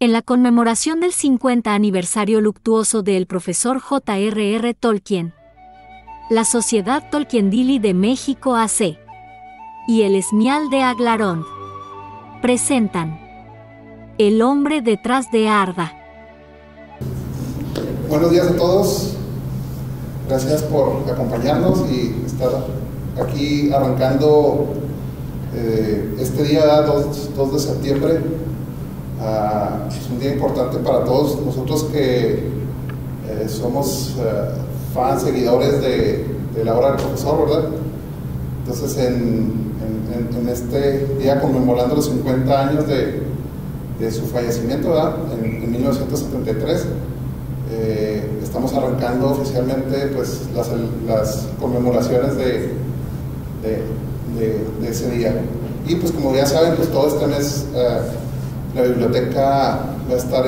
En la conmemoración del 50 aniversario luctuoso del profesor J.R.R. Tolkien, la Sociedad Tolkiendili de México AC y el Esmial de Aglarón presentan El hombre detrás de Arda. Buenos días a todos, gracias por acompañarnos y estar aquí arrancando este día 2 de septiembre. Es un día importante para todos nosotros que somos fans, seguidores de la obra del profesor, ¿verdad? Entonces en este día, conmemorando los 50 años de su fallecimiento, ¿verdad? En 1973, estamos arrancando oficialmente pues las conmemoraciones de ese día. Y pues como ya saben, pues todo este mes la biblioteca va a estar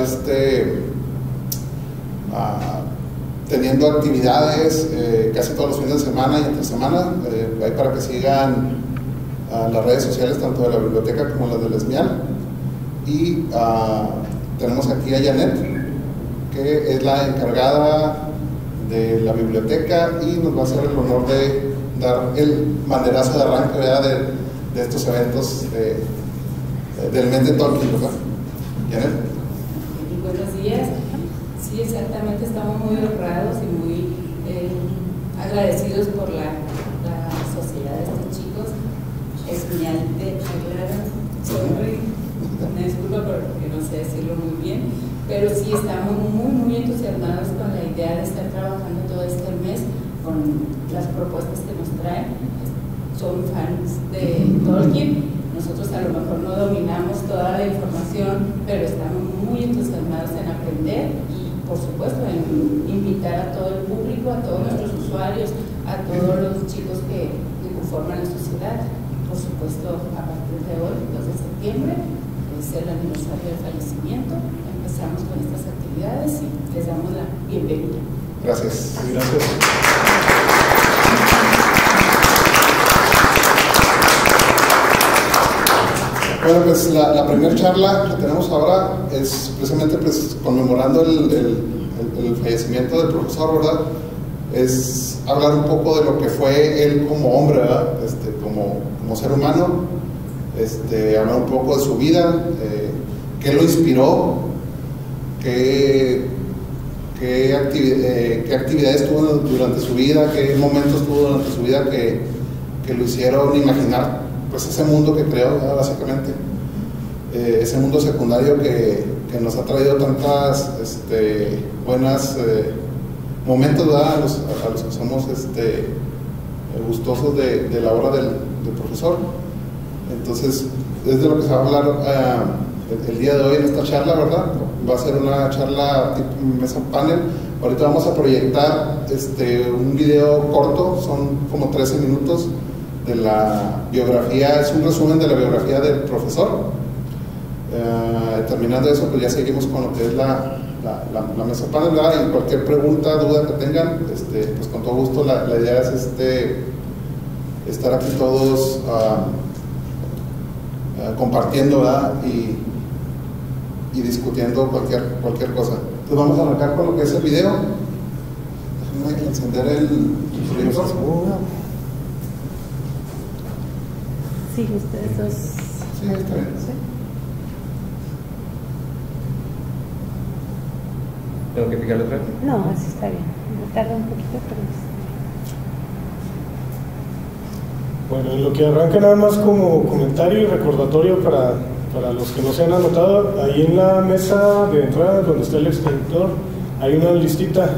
teniendo actividades casi todos los fines de semana y entre semana, ahí para que sigan las redes sociales tanto de la biblioteca como las del Esmial. Y tenemos aquí a Janet, que es la encargada de la biblioteca y nos va a hacer el honor de dar el banderazo de arranque, ¿verdad?, de estos eventos del mes de Tolkien, ¿verdad? ¿Janet? Buenos días. Sí, exactamente, estamos muy honrados y muy agradecidos por la sociedad de estos chicos. Esmial de Aglarón, me disculpa porque no sé decirlo muy bien, pero sí estamos muy entusiasmados con la idea de estar trabajando todo este mes con las propuestas que nos traen. Son fans de Tolkien. Nosotros a lo mejor no dominamos toda la información, pero estamos muy entusiasmados en aprender y, por supuesto, en invitar a todo el público, a todos nuestros usuarios, a todos los chicos que conforman la sociedad. Por supuesto, a partir de hoy, 2 de septiembre, es el aniversario del fallecimiento. Empezamos con estas actividades y les damos la bienvenida. Gracias. Gracias. Bueno, pues la primera charla que tenemos ahora es precisamente pues, conmemorando el fallecimiento del profesor, ¿verdad? Es hablar un poco de lo que fue él como hombre, ¿verdad? Como ser humano, hablar un poco de su vida, qué lo inspiró, qué actividades tuvo durante su vida, qué momentos tuvo durante su vida que lo hicieron imaginar pues ese mundo que creó, ¿verdad? Básicamente ese mundo secundario que nos ha traído tantas buenas momentos, ¿verdad? A los que somos gustosos de la obra del profesor. Entonces es de lo que se va a hablar el día de hoy en esta charla, ¿verdad? Va a ser una charla tipo mesa panel. Ahorita vamos a proyectar un video corto, son como 13 minutos de la biografía, es un resumen de la biografía del profesor. Terminando eso, pues ya seguimos con lo que es la mesa panel, ¿verdad? Y cualquier pregunta, duda que tengan, pues con todo gusto la idea es estar aquí todos compartiendo, ¿verdad? Y discutiendo cualquier cosa. Entonces vamos a arrancar con lo que es el video. Déjenme encender el proyector. Sí, ustedes dos. Sí, está bien. ¿Sí? ¿Tengo que picarle otra vez? No, así está bien. Me tarda un poquito, pero Bueno, en lo que arranca nada más como comentario y recordatorio para los que no se han anotado, ahí en la mesa de entrada donde está el extintor hay una listita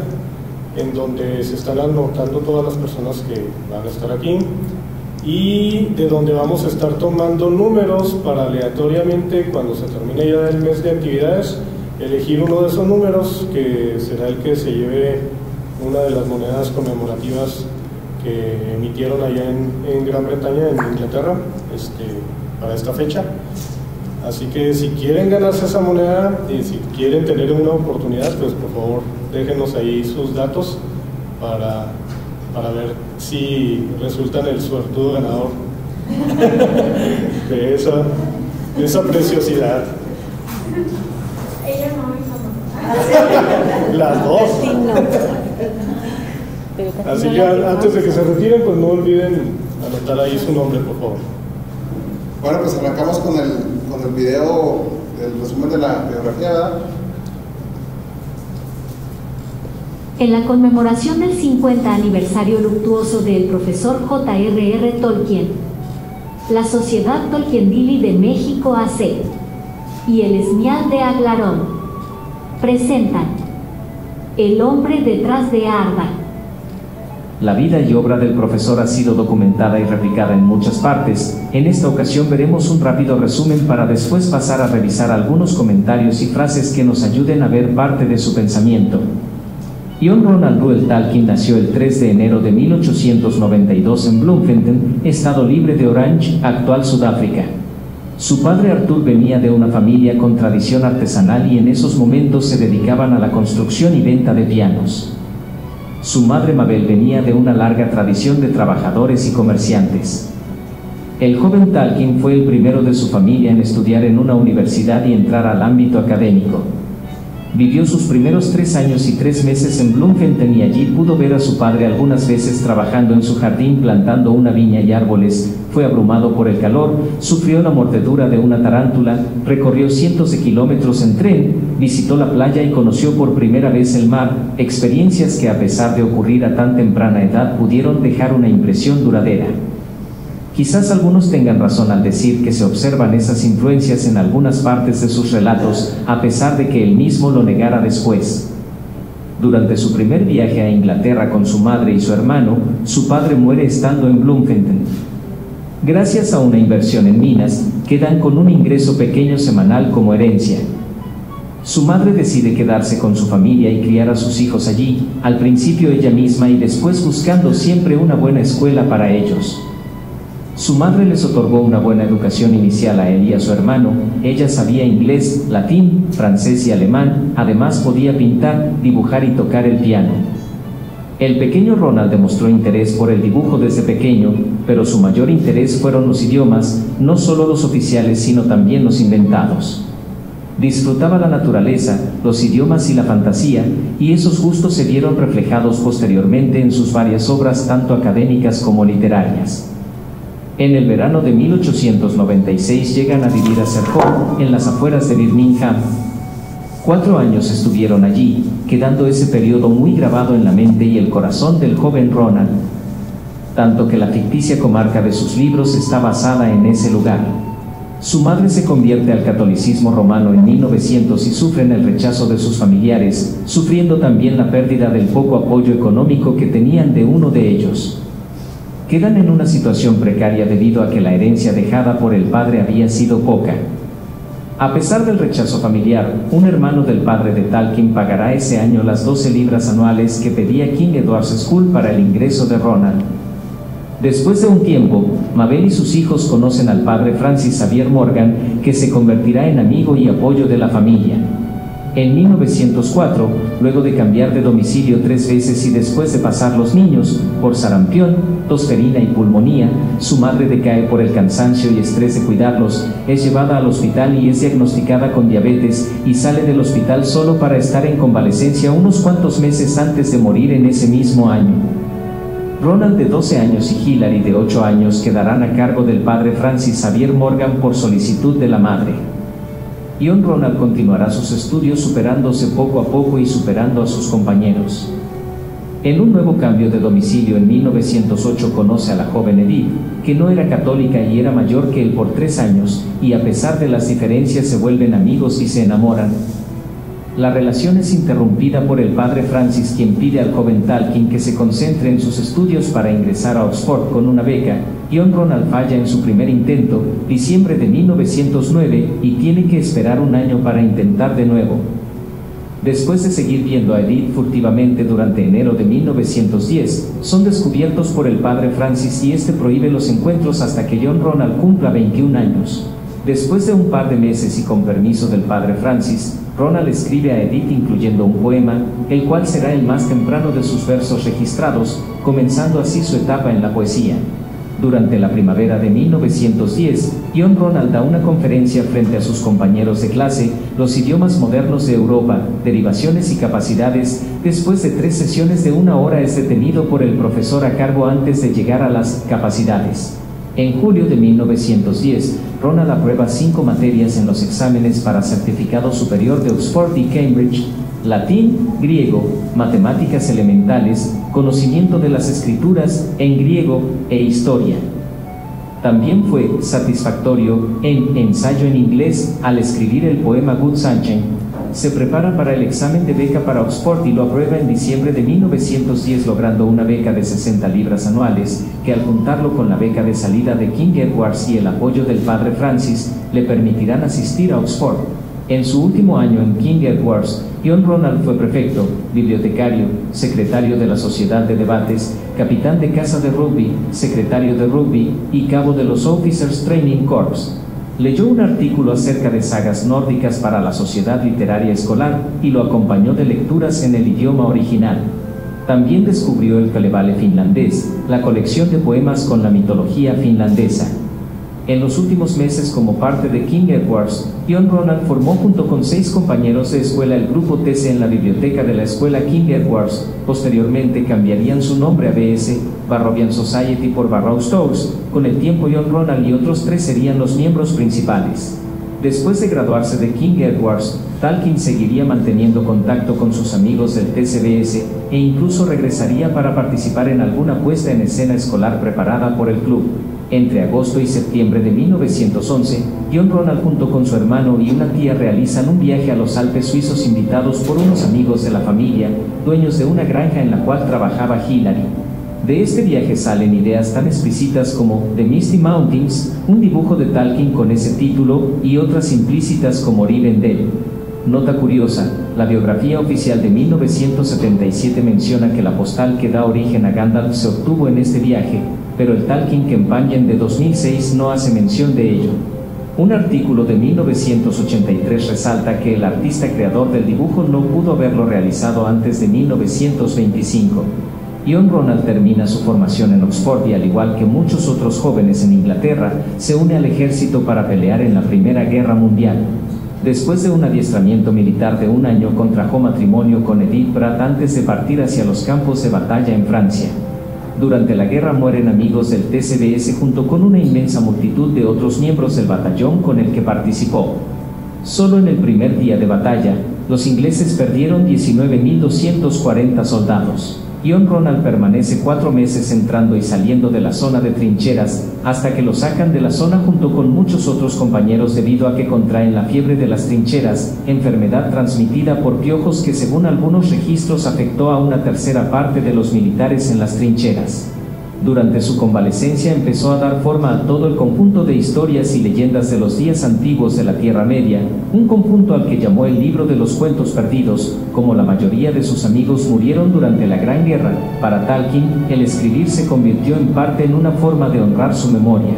en donde se están anotando todas las personas que van a estar aquí y de donde vamos a estar tomando números para aleatoriamente, cuando se termine ya el mes de actividades, elegir uno de esos números que será el que se lleve una de las monedas conmemorativas que emitieron allá en Gran Bretaña, en Inglaterra, para esta fecha. Así que si quieren ganarse esa moneda y si quieren tener una oportunidad, pues por favor déjenos ahí sus datos para ver si resultan el suertudo ganador de esa preciosidad. Ella no, mi mamá. Las dos. Sí, no. Pero casi Así no que la antes de que se retiren, pues no olviden anotar ahí su nombre, por favor. Bueno, pues arrancamos con el video, el resumen de la biografía, ¿verdad? En la conmemoración del 50 aniversario luctuoso del profesor J.R.R. Tolkien, la Sociedad Tolkiendili de México AC y el Esmial de Aglarón presentan El hombre detrás de Arda. La vida y obra del profesor ha sido documentada y replicada en muchas partes. En esta ocasión veremos un rápido resumen para después pasar a revisar algunos comentarios y frases que nos ayuden a ver parte de su pensamiento. John Ronald Reuel Tolkien nació el 3 de enero de 1892 en Bloemfontein, estado libre de Orange, actual Sudáfrica. Su padre Arthur venía de una familia con tradición artesanal y en esos momentos se dedicaban a la construcción y venta de pianos. Su madre Mabel venía de una larga tradición de trabajadores y comerciantes. El joven Tolkien fue el primero de su familia en estudiar en una universidad y entrar al ámbito académico. Vivió sus primeros 3 años y 3 meses en Bloemfontein y allí pudo ver a su padre algunas veces trabajando en su jardín plantando una viña y árboles. Fue abrumado por el calor, sufrió la mordedura de una tarántula, recorrió cientos de kilómetros en tren, visitó la playa y conoció por primera vez el mar, experiencias que a pesar de ocurrir a tan temprana edad pudieron dejar una impresión duradera. Quizás algunos tengan razón al decir que se observan esas influencias en algunas partes de sus relatos, a pesar de que él mismo lo negara después. Durante su primer viaje a Inglaterra con su madre y su hermano, su padre muere estando en Bloemfontein. Gracias a una inversión en minas, quedan con un ingreso pequeño semanal como herencia. Su madre decide quedarse con su familia y criar a sus hijos allí, al principio ella misma y después buscando siempre una buena escuela para ellos. Su madre les otorgó una buena educación inicial a él y a su hermano. Ella sabía inglés, latín, francés y alemán, además podía pintar, dibujar y tocar el piano. El pequeño Ronald demostró interés por el dibujo desde pequeño, pero su mayor interés fueron los idiomas, no solo los oficiales sino también los inventados. Disfrutaba la naturaleza, los idiomas y la fantasía, y esos gustos se vieron reflejados posteriormente en sus varias obras tanto académicas como literarias. En el verano de 1896 llegan a vivir a Serpong, en las afueras de Birmingham. 4 años estuvieron allí, quedando ese periodo muy grabado en la mente y el corazón del joven Ronald. Tanto que la ficticia comarca de sus libros está basada en ese lugar. Su madre se convierte al catolicismo romano en 1900 y sufren el rechazo de sus familiares, sufriendo también la pérdida del poco apoyo económico que tenían de uno de ellos. Quedan en una situación precaria debido a que la herencia dejada por el padre había sido poca. A pesar del rechazo familiar, un hermano del padre de Tolkien pagará ese año las 12 libras anuales que pedía King Edward's School para el ingreso de Ronald. Después de un tiempo, Mabel y sus hijos conocen al padre Francis Xavier Morgan, que se convertirá en amigo y apoyo de la familia. En 1904, luego de cambiar de domicilio 3 veces y después de pasar los niños por sarampión, tosferina y pulmonía, su madre decae por el cansancio y estrés de cuidarlos, es llevada al hospital y es diagnosticada con diabetes y sale del hospital solo para estar en convalecencia unos cuantos meses antes de morir en ese mismo año. Ronald de 12 años y Hilary de 8 años quedarán a cargo del padre Francis Xavier Morgan por solicitud de la madre. John Ronald continuará sus estudios superándose poco a poco y superando a sus compañeros. En un nuevo cambio de domicilio en 1908 conoce a la joven Edith, que no era católica y era mayor que él por 3 años, y a pesar de las diferencias se vuelven amigos y se enamoran. La relación es interrumpida por el padre Francis, quien pide al joven Tolkien que se concentre en sus estudios para ingresar a Oxford con una beca. John Ronald falla en su primer intento, diciembre de 1909, y tiene que esperar un año para intentar de nuevo. Después de seguir viendo a Edith furtivamente durante enero de 1910, son descubiertos por el padre Francis y este prohíbe los encuentros hasta que John Ronald cumpla 21 años. Después de un par de meses y con permiso del padre Francis, Ronald escribe a Edith incluyendo un poema, el cual será el más temprano de sus versos registrados, comenzando así su etapa en la poesía. Durante la primavera de 1910, John Ronald da una conferencia frente a sus compañeros de clase, Los idiomas modernos de Europa, derivaciones y capacidades. Después de 3 sesiones de 1 hora es detenido por el profesor a cargo antes de llegar a las capacidades. En julio de 1910, Ronald aprueba 5 materias en los exámenes para certificado superior de Oxford y Cambridge: latín, griego, matemáticas elementales, conocimiento de las escrituras en griego e historia. También fue satisfactorio en ensayo en inglés al escribir el poema Good Sunshine. Se prepara para el examen de beca para Oxford y lo aprueba en diciembre de 1910, logrando una beca de 60 libras anuales, que al juntarlo con la beca de salida de King Edwards y el apoyo del padre Francis, le permitirán asistir a Oxford. En su último año en King Edwards, John Ronald fue prefecto, bibliotecario, secretario de la Sociedad de Debates, capitán de casa de rugby, secretario de rugby y cabo de los Officers Training Corps. Leyó un artículo acerca de sagas nórdicas para la Sociedad Literaria Escolar y lo acompañó de lecturas en el idioma original. También descubrió el Kalevala finlandés, la colección de poemas con la mitología finlandesa. En los últimos meses, como parte de King Edwards, John Ronald formó junto con 6 compañeros de escuela el grupo TC en la biblioteca de la escuela King Edwards. Posteriormente cambiarían su nombre a BS, Barrovian Society, por Barrow Stores. Con el tiempo, John Ronald y otros 3 serían los miembros principales. Después de graduarse de King Edwards, Tolkien seguiría manteniendo contacto con sus amigos del TCBS e incluso regresaría para participar en alguna puesta en escena escolar preparada por el club. Entre agosto y septiembre de 1911, John Ronald junto con su hermano y una tía realizan un viaje a los Alpes suizos invitados por unos amigos de la familia, dueños de una granja en la cual trabajaba Hillary. De este viaje salen ideas tan explícitas como The Misty Mountains, un dibujo de Tolkien con ese título, y otras implícitas como Rivendell. Nota curiosa, la biografía oficial de 1977 menciona que la postal que da origen a Gandalf se obtuvo en este viaje, pero el Tolkien Companion de 2006 no hace mención de ello. Un artículo de 1983 resalta que el artista creador del dibujo no pudo haberlo realizado antes de 1925. John Ronald termina su formación en Oxford y, al igual que muchos otros jóvenes en Inglaterra, se une al ejército para pelear en la Primera Guerra Mundial. Después de un adiestramiento militar de 1 año, contrajo matrimonio con Edith Pratt antes de partir hacia los campos de batalla en Francia. Durante la guerra mueren amigos del TCBS junto con una inmensa multitud de otros miembros del batallón con el que participó. Solo en el primer día de batalla, los ingleses perdieron 19.240 soldados. John Ronald permanece 4 meses entrando y saliendo de la zona de trincheras, hasta que lo sacan de la zona junto con muchos otros compañeros debido a que contraen la fiebre de las trincheras, enfermedad transmitida por piojos que según algunos registros afectó a una tercera parte de los militares en las trincheras. Durante su convalecencia empezó a dar forma a todo el conjunto de historias y leyendas de los días antiguos de la Tierra Media, un conjunto al que llamó el libro de los cuentos perdidos. Como la mayoría de sus amigos murieron durante la Gran Guerra, para Tolkien, el escribir se convirtió en parte en una forma de honrar su memoria.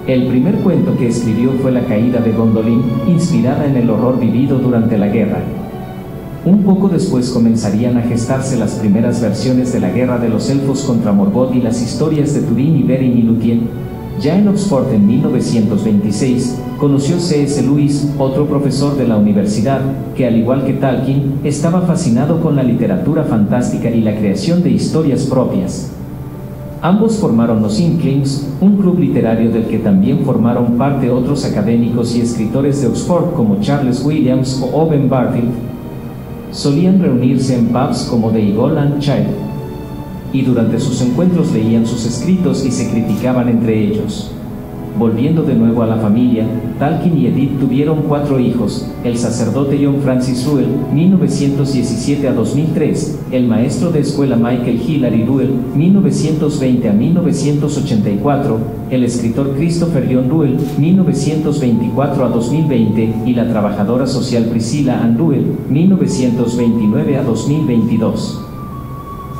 El primer cuento que escribió fue La caída de Gondolin, inspirada en el horror vivido durante la guerra. Un poco después comenzarían a gestarse las primeras versiones de la Guerra de los Elfos contra Morgoth y las historias de Turin y Beren y Lúthien. Ya en Oxford en 1926, conoció C.S. Lewis, otro profesor de la universidad, que al igual que Tolkien, estaba fascinado con la literatura fantástica y la creación de historias propias. Ambos formaron los Inklings, un club literario del que también formaron parte otros académicos y escritores de Oxford como Charles Williams o Owen Barfield. Solían reunirse en pubs como The Eagle and Child, y durante sus encuentros leían sus escritos y se criticaban entre ellos. Volviendo de nuevo a la familia, Tolkien y Edith tuvieron 4 hijos: el sacerdote John Francis Ruell, 1917 a 2003, el maestro de escuela Michael Hillary Ruell, 1920 a 1984, el escritor Christopher John Ruell, 1924 a 2020, y la trabajadora social Priscilla Ann Ruell, 1929 a 2022.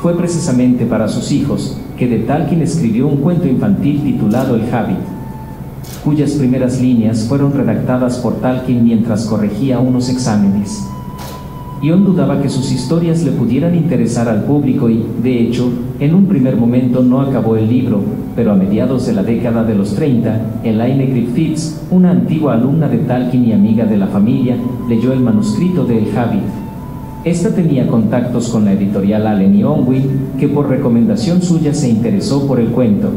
Fue precisamente para sus hijos que de Tolkien escribió un cuento infantil titulado El Hobbit, cuyas primeras líneas fueron redactadas por Tolkien mientras corregía unos exámenes. Ion dudaba que sus historias le pudieran interesar al público y, de hecho, en un primer momento no acabó el libro, pero a mediados de la década de los 30, Elaine Griffiths, una antigua alumna de Tolkien y amiga de la familia, leyó el manuscrito de El Hobbit. Esta tenía contactos con la editorial Allen y Unwin, que por recomendación suya se interesó por el cuento.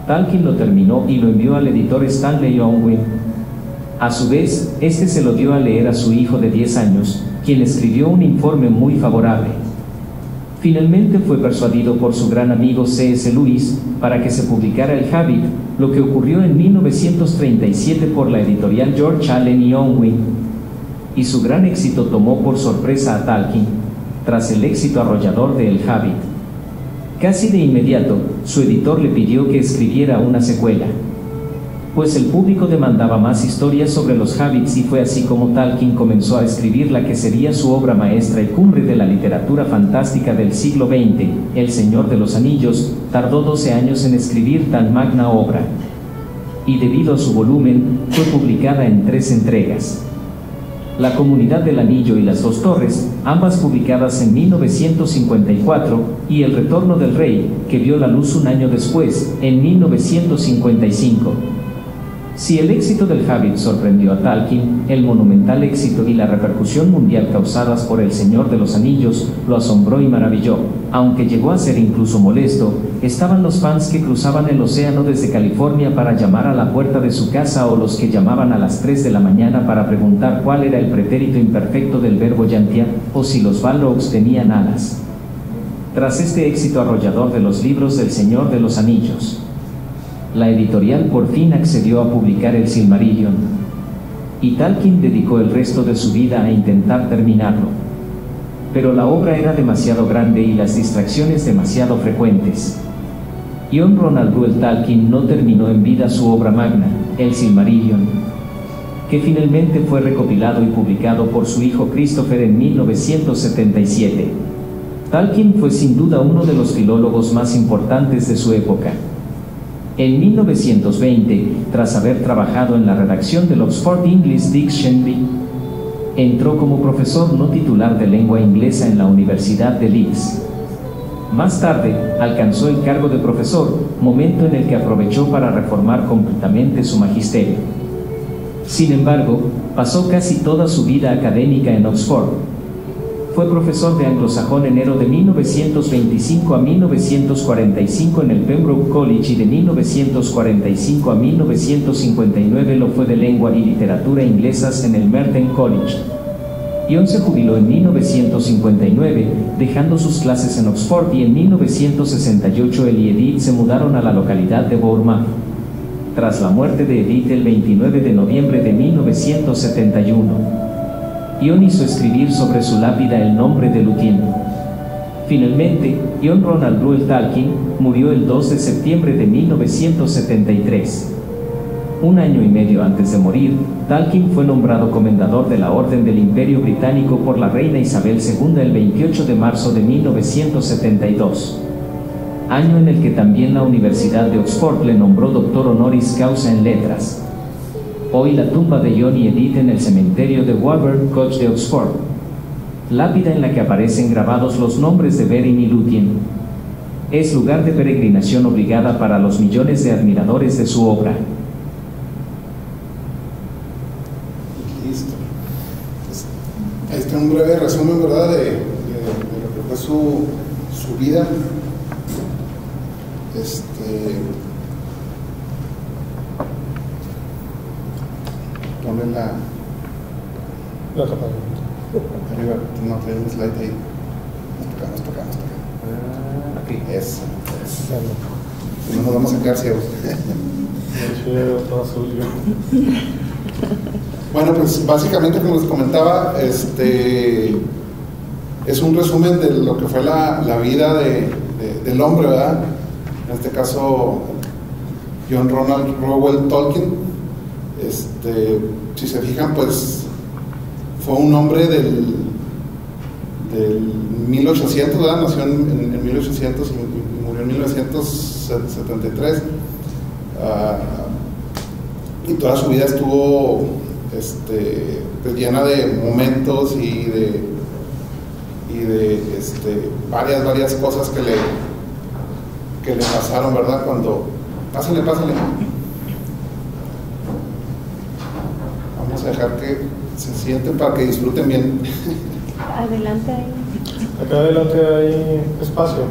Tolkien lo terminó y lo envió al editor Stanley Unwin. A su vez, este se lo dio a leer a su hijo de 10 años, quien escribió un informe muy favorable. Finalmente fue persuadido por su gran amigo C.S. Lewis para que se publicara El Hobbit, lo que ocurrió en 1937 por la editorial George Allen y Unwin. Y su gran éxito tomó por sorpresa a Tolkien, tras el éxito arrollador de El Hobbit. Casi de inmediato, su editor le pidió que escribiera una secuela, pues el público demandaba más historias sobre los hobbits, y fue así como Tolkien comenzó a escribir la que sería su obra maestra y cumbre de la literatura fantástica del siglo XX, El Señor de los Anillos. Tardó 12 años en escribir tan magna obra, y debido a su volumen, fue publicada en 3 entregas. La Comunidad del Anillo y Las Dos Torres, ambas publicadas en 1954, y El Retorno del Rey, que vio la luz un año después, en 1955. Si el éxito del Hobbit sorprendió a Tolkien, el monumental éxito y la repercusión mundial causadas por El Señor de los Anillos lo asombró y maravilló. Aunque llegó a ser incluso molesto, estaban los fans que cruzaban el océano desde California para llamar a la puerta de su casa, o los que llamaban a las 3 de la mañana para preguntar cuál era el pretérito imperfecto del verbo yantia, o si los Balrogs tenían alas. Tras este éxito arrollador de los libros del Señor de los Anillos, la editorial por fin accedió a publicar el Silmarillion, y Tolkien dedicó el resto de su vida a intentar terminarlo. Pero la obra era demasiado grande y las distracciones demasiado frecuentes. John Ronald Reuel Tolkien no terminó en vida su obra magna, el Silmarillion, que finalmente fue recopilado y publicado por su hijo Christopher en 1977. Tolkien fue sin duda uno de los filólogos más importantes de su época. En 1920, tras haber trabajado en la redacción del Oxford English Dictionary, entró como profesor no titular de lengua inglesa en la Universidad de Leeds. Más tarde, alcanzó el cargo de profesor, momento en el que aprovechó para reformar completamente su magisterio. Sin embargo, pasó casi toda su vida académica en Oxford. Fue profesor de anglosajón enero de 1925 a 1945 en el Pembroke College, y de 1945 a 1959 lo fue de lengua y literatura inglesas en el Merton College. John se jubiló en 1959, dejando sus clases en Oxford, y en 1968 él y Edith se mudaron a la localidad de Bournemouth. Tras la muerte de Edith el 29 de noviembre de 1971, John hizo escribir sobre su lápida el nombre de Lúthien. Finalmente, John Ronald Reuel Tolkien murió el 2 de septiembre de 1973. Un año y medio antes de morir, Tolkien fue nombrado comendador de la Orden del Imperio Británico por la reina Isabel II el 28 de marzo de 1972, año en el que también la Universidad de Oxford le nombró doctor honoris causa en letras. Hoy la tumba de John y Edith en el cementerio de Woburn Coch de Oxford, lápida en la que aparecen grabados los nombres de Beren y Lúthien, es lugar de peregrinación obligada para los millones de admiradores de su obra. Listo. Ahí está un breve resumen, ¿verdad?, de lo que fue su vida. Ponen la tapa. arriba, no trae un slide ahí. Nos tocamos. Aquí. Eso. Si no nos vamos a quedar ciegos. Bueno, pues básicamente, como les comentaba, es un resumen de lo que fue la vida del hombre, ¿verdad? En este caso, John Ronald Reuel Tolkien. Si se fijan, pues fue un hombre del 1800, ¿verdad? Nació en 1800 y murió en 1973. Y toda su vida estuvo pues llena de momentos y de varias cosas que le pasaron, ¿verdad? Cuando... Pásale. Vamos a dejar que se sienten para que disfruten bien. Adelante ahí. Acá adelante hay espacio.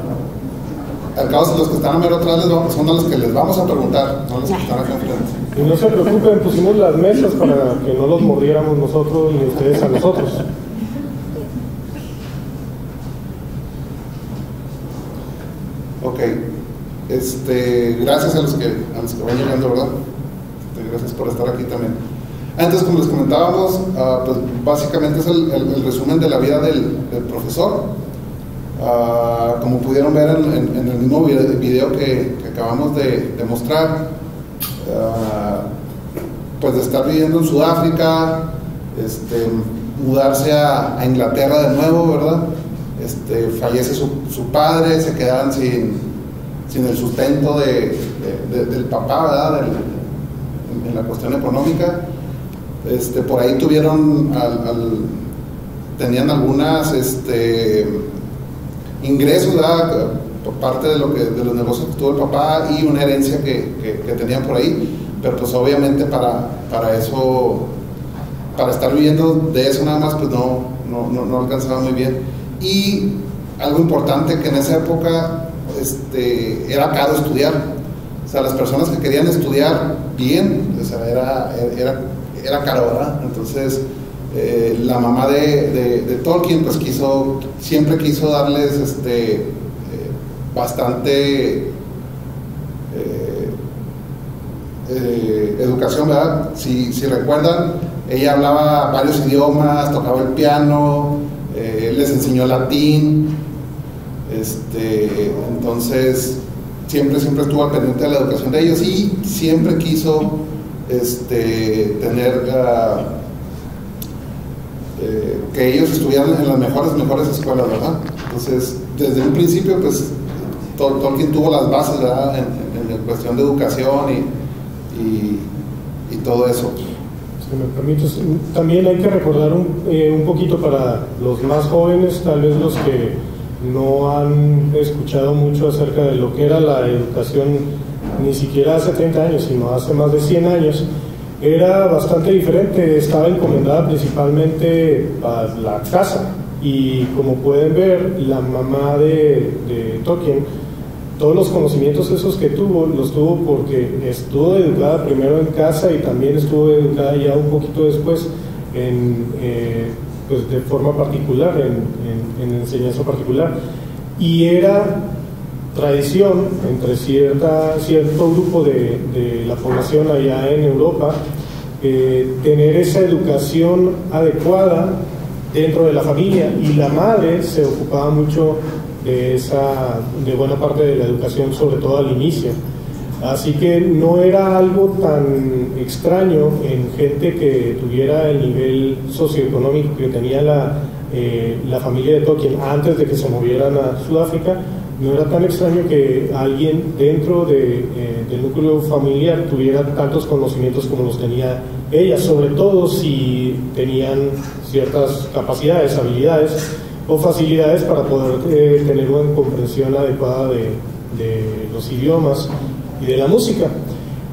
Al cabo, los que están a mero atrás son a los que les vamos a preguntar, no los que están acá enfrente. Y no se preocupen, pusimos las mesas para que no los mordiéramos nosotros ni ustedes a nosotros. Ok, gracias a los que van llegando, ¿verdad? Gracias por estar aquí también. Entonces, como les comentábamos, pues básicamente es el resumen de la vida del profesor. Como pudieron ver en el mismo video que acabamos de mostrar, pues de estar viviendo en Sudáfrica, mudarse a Inglaterra de nuevo, ¿verdad? Fallece su padre, se quedan sin el sustento del papá, ¿verdad? En la cuestión económica. Por ahí tenían algunas ingresos, ¿verdad? Por parte de los negocios que tuvo el papá y una herencia que tenían por ahí, pero pues obviamente para eso, para estar viviendo de eso nada más, pues no alcanzaba muy bien. Y algo importante, que en esa época era caro estudiar. O sea, las personas que querían estudiar bien, o sea, era caro, ¿verdad? Entonces la mamá de Tolkien pues siempre quiso darles bastante educación, ¿verdad? Si recuerdan, ella hablaba varios idiomas, tocaba el piano, les enseñó latín, entonces siempre estuvo al pendiente de la educación de ellos y siempre quiso tener que ellos estudiaran en las mejores escuelas, ¿verdad? Entonces, desde un principio, pues Tolkien tuvo las bases, ¿verdad? En cuestión de educación y todo eso. Si me permites, también hay que recordar un poquito para los más jóvenes, tal vez los que no han escuchado mucho acerca de lo que era la educación, ni siquiera hace 30 años, sino hace más de 100 años. Era bastante diferente, estaba encomendada principalmente a la casa, y como pueden ver, la mamá de Tolkien, todos los conocimientos esos que tuvo, los tuvo porque estuvo educada primero en casa y también estuvo educada ya un poquito después pues de forma particular, en enseñanza particular. Y era tradición entre cierto grupo de la población allá en Europa tener esa educación adecuada dentro de la familia, y la madre se ocupaba mucho de buena parte de la educación, sobre todo al inicio. Así que no era algo tan extraño en gente que tuviera el nivel socioeconómico que tenía la familia de Tolkien antes de que se movieran a Sudáfrica. No era tan extraño que alguien dentro del núcleo familiar tuviera tantos conocimientos como los tenía ella, sobre todo si tenían ciertas capacidades, habilidades o facilidades para poder tener una comprensión adecuada de los idiomas y de la música.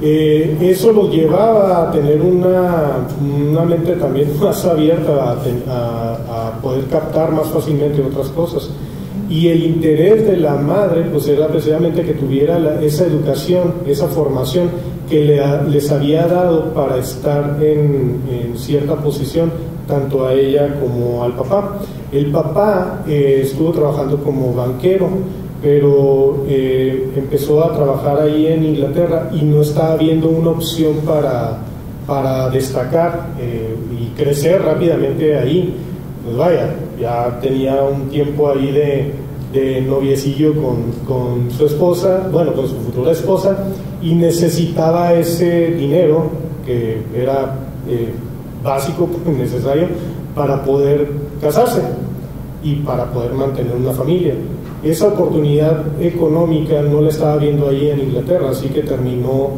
Eso los llevaba a tener una mente también más abierta a poder captar más fácilmente otras cosas. Y el interés de la madre pues era precisamente que tuviera esa educación, esa formación que les había dado para estar en cierta posición, tanto a ella como al papá. El papá estuvo trabajando como banquero, pero empezó a trabajar ahí en Inglaterra y no estaba viendo una opción para destacar y crecer rápidamente ahí. Pues vaya, ya tenía un tiempo ahí de noviecillo con su esposa, bueno, con su futura esposa, y necesitaba ese dinero que era básico, necesario para poder casarse y para poder mantener una familia. Esa oportunidad económica no la estaba viendo ahí en Inglaterra, así que terminó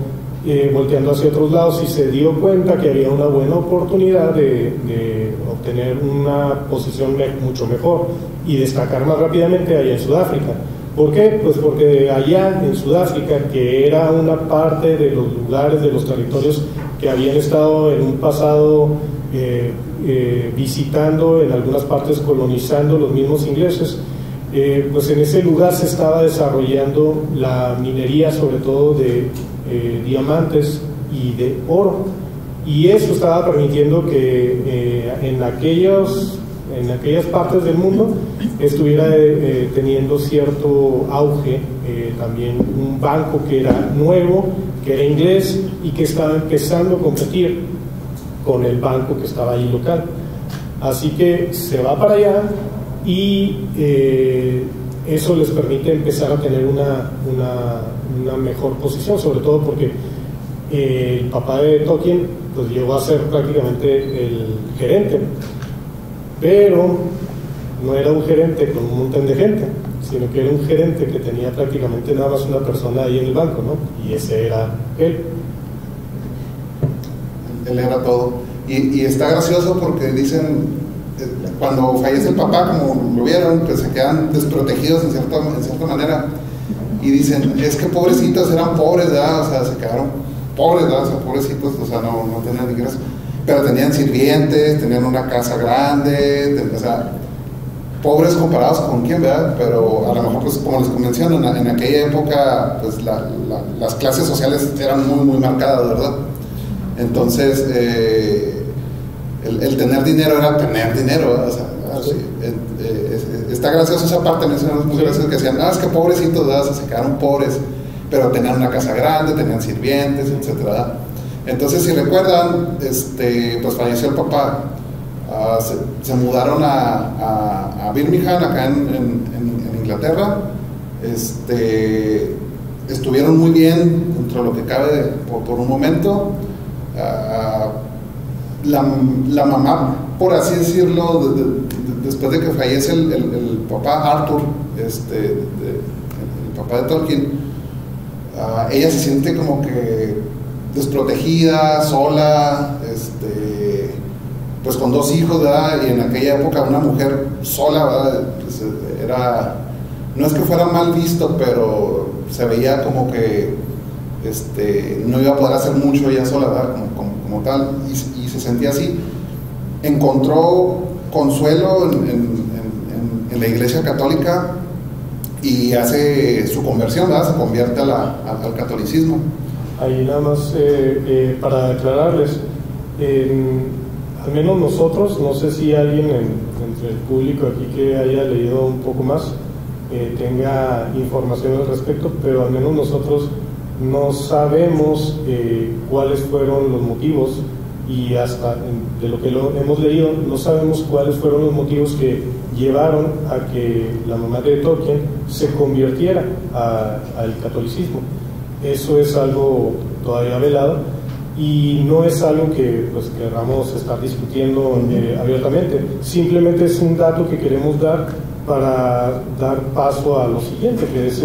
volteando hacia otros lados, y se dio cuenta que había una buena oportunidad de obtener una posición mucho mejor y destacar más rápidamente allá en Sudáfrica. ¿Por qué? Pues porque allá en Sudáfrica, que era una parte de los lugares, de los territorios que habían estado en un pasado visitando, en algunas partes colonizando los mismos ingleses, pues en ese lugar se estaba desarrollando la minería, sobre todo de diamantes y de oro, y eso estaba permitiendo que en aquellas partes del mundo estuviera teniendo cierto auge, también un banco que era nuevo, que era inglés y que estaba empezando a competir con el banco que estaba ahí local. Así que se va para allá y eso les permite empezar a tener una mejor posición, sobre todo porque el papá de Tolkien pues llegó a ser prácticamente el gerente, pero no era un gerente con un montón de gente, sino que era un gerente que tenía prácticamente nada más una persona ahí en el banco, ¿no? Y ese era él. Él era todo. Y está gracioso porque dicen, cuando fallece el papá, como lo vieron, pues se quedan desprotegidos en cierta manera, y dicen, es que pobrecitos, eran pobres, ¿verdad? O sea, se quedaron pobres, ¿verdad? O sea, pobrecitos, o sea, no tenían ingresos, pero tenían sirvientes, tenían una casa grande, o sea, pobres comparados con quién, ¿verdad? Pero a lo mejor, pues como les menciono, en aquella época, pues las clases sociales eran muy marcadas, ¿verdad? Entonces, el tener dinero era tener dinero, ¿verdad? O sea, sí. Está gracioso esa parte, mencionamos muy gracioso que decían, es que pobrecitos, ¿verdad? Se quedaron pobres, pero tenían una casa grande, tenían sirvientes, etcétera. Entonces, si recuerdan, pues falleció el papá, se mudaron a Birmingham, acá en Inglaterra, estuvieron muy bien dentro de lo que cabe por un momento. La mamá, por así decirlo, después de que fallece el papá Arthur, el papá de Tolkien, ella se siente como que desprotegida, sola, pues con 2 hijos, ¿verdad? Y en aquella época una mujer sola, ¿verdad? Pues no es que fuera mal visto, pero se veía como que no iba a poder hacer mucho ella sola, ¿verdad? Como tal, y se sentía así. Encontró consuelo en la Iglesia Católica y hace su conversión, ¿verdad? Se convierte al catolicismo. Ahí nada más para aclararles, al menos nosotros, no sé si alguien entre el público aquí que haya leído un poco más tenga información al respecto, pero al menos nosotros no sabemos cuáles fueron los motivos, y hasta de lo que hemos leído no sabemos cuáles fueron los motivos que llevaron a que la mamá de Tolkien se convirtiera al catolicismo. Eso es algo todavía velado y no es algo que pues queramos estar discutiendo abiertamente. Simplemente es un dato que queremos dar para dar paso a lo siguiente, que es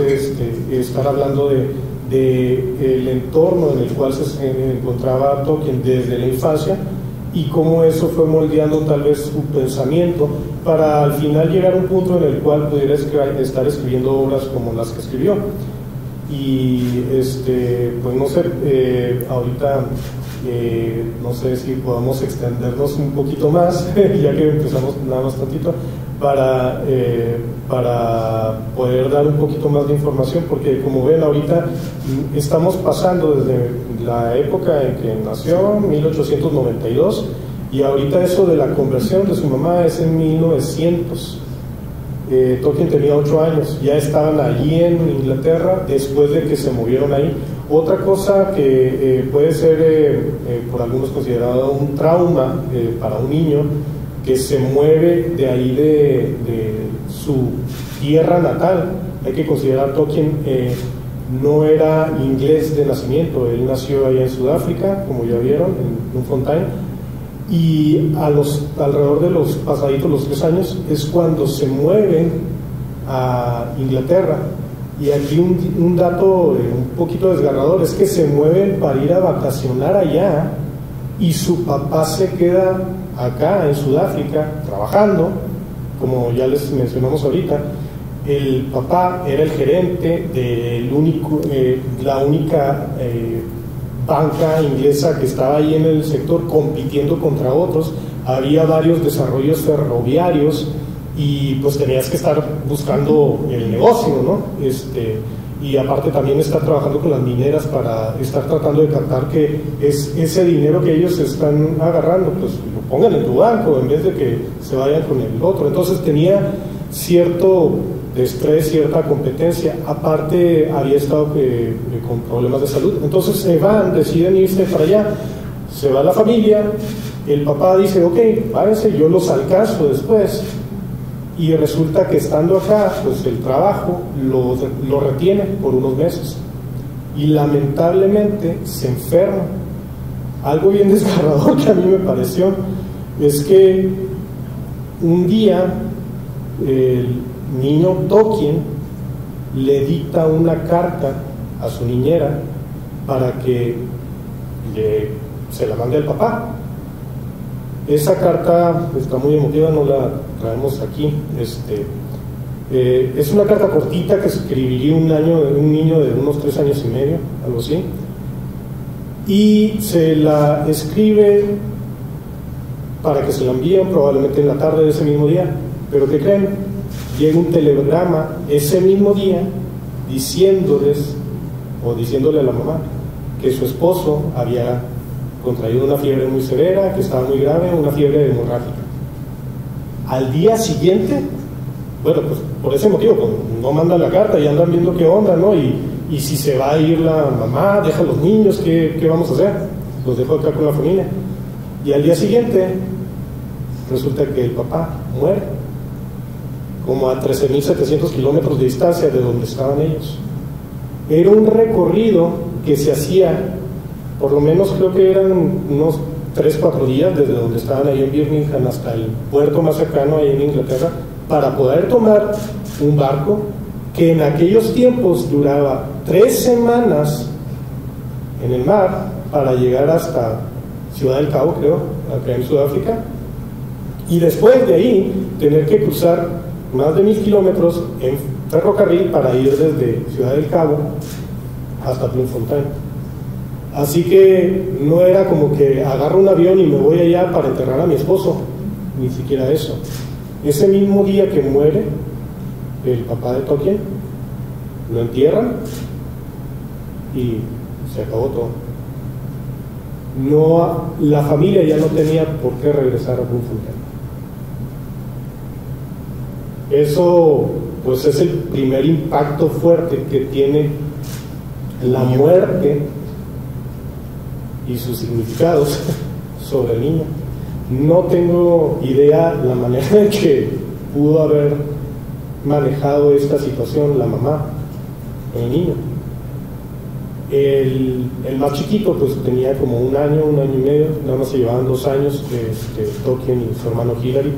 estar hablando de el entorno en el cual se encontraba Tolkien desde la infancia y cómo eso fue moldeando tal vez su pensamiento para al final llegar a un punto en el cual pudiera estar escribiendo obras como las que escribió. Y pues no sé, ahorita no sé si podamos extendernos un poquito más ya que empezamos nada más tantito para poder dar un poquito más de información, porque como ven ahorita estamos pasando desde la época en que nació, 1892, y ahorita eso de la conversión de su mamá es en 1900. Tolkien tenía 8 años, ya estaban allí en Inglaterra después de que se movieron ahí. Otra cosa que puede ser por algunos considerado un trauma para un niño que se mueve de ahí de su tierra natal. Hay que considerar Tolkien no era inglés de nacimiento, él nació allá en Sudáfrica, como ya vieron, en Bloemfontein, y alrededor de los pasaditos los 3 años es cuando se mueven a Inglaterra Y aquí un dato un poquito desgarrador es que se mueven para ir a vacacionar allá y su papá se queda acá en Sudáfrica trabajando, como ya les mencionamos ahorita. El papá era el gerente de la única banca inglesa que estaba ahí en el sector compitiendo contra otros. Había varios desarrollos ferroviarios y pues tenías que estar buscando el negocio, ¿no? Y aparte también estar trabajando con las mineras para estar tratando de captar que ese dinero que ellos están agarrando, pues lo pongan en tu banco en vez de que se vayan con el otro. Entonces tenía cierto estrés, cierta competencia. Aparte había estado con problemas de salud. Entonces deciden irse para allá. Se va la familia, el papá dice, ok, váyanse, yo los alcanzo después. Y resulta que estando acá, pues el trabajo lo retiene por unos meses. Y lamentablemente se enferma. Algo bien desgarrador que a mí me pareció es que un día el niño Tolkien le dicta una carta a su niñera para que se la mande al papá. Esa carta está muy emotiva, no la traemos aquí. Es una carta cortita que escribiría un niño de unos 3 años y medio, algo así, y se la escribe para que se la envíen probablemente en la tarde de ese mismo día. Pero ¿qué creen? Llega un telegrama ese mismo día diciéndole a la mamá que su esposo había contraído una fiebre muy severa, que estaba muy grave, una fiebre hemorrágica. Al día siguiente, bueno, pues por ese motivo, pues, no mandan la carta y andan viendo qué onda, ¿no? Y si se va a ir la mamá, deja a los niños, ¿qué vamos a hacer? Los dejo acá con la familia. Y al día siguiente, resulta que el papá muere, como a 13.700 kilómetros de distancia de donde estaban ellos. Era un recorrido que se hacía, por lo menos creo que eran unos 3-4 días desde donde estaban ahí en Birmingham hasta el puerto más cercano ahí en Inglaterra, para poder tomar un barco que en aquellos tiempos duraba 3 semanas en el mar para llegar hasta Ciudad del Cabo, creo, acá en Sudáfrica, y después de ahí tener que cruzar más de 1.000 kilómetros en ferrocarril para ir desde Ciudad del Cabo hasta Bloemfontein. Así que no era como que agarro un avión y me voy allá para enterrar a mi esposo, ni siquiera eso. Ese mismo día que muere el papá de Tolkien, lo entierran y se acabó todo. La familia ya no tenía por qué regresar a Bloemfontein. Eso pues es el primer impacto fuerte que tiene la muerte y sus significados sobre el niño. No tengo idea la manera en que pudo haber manejado esta situación la mamá con el niño. El más chiquito pues tenía como un año y medio, nada más se llevaban 2 años, Tolkien y su hermano Hilary,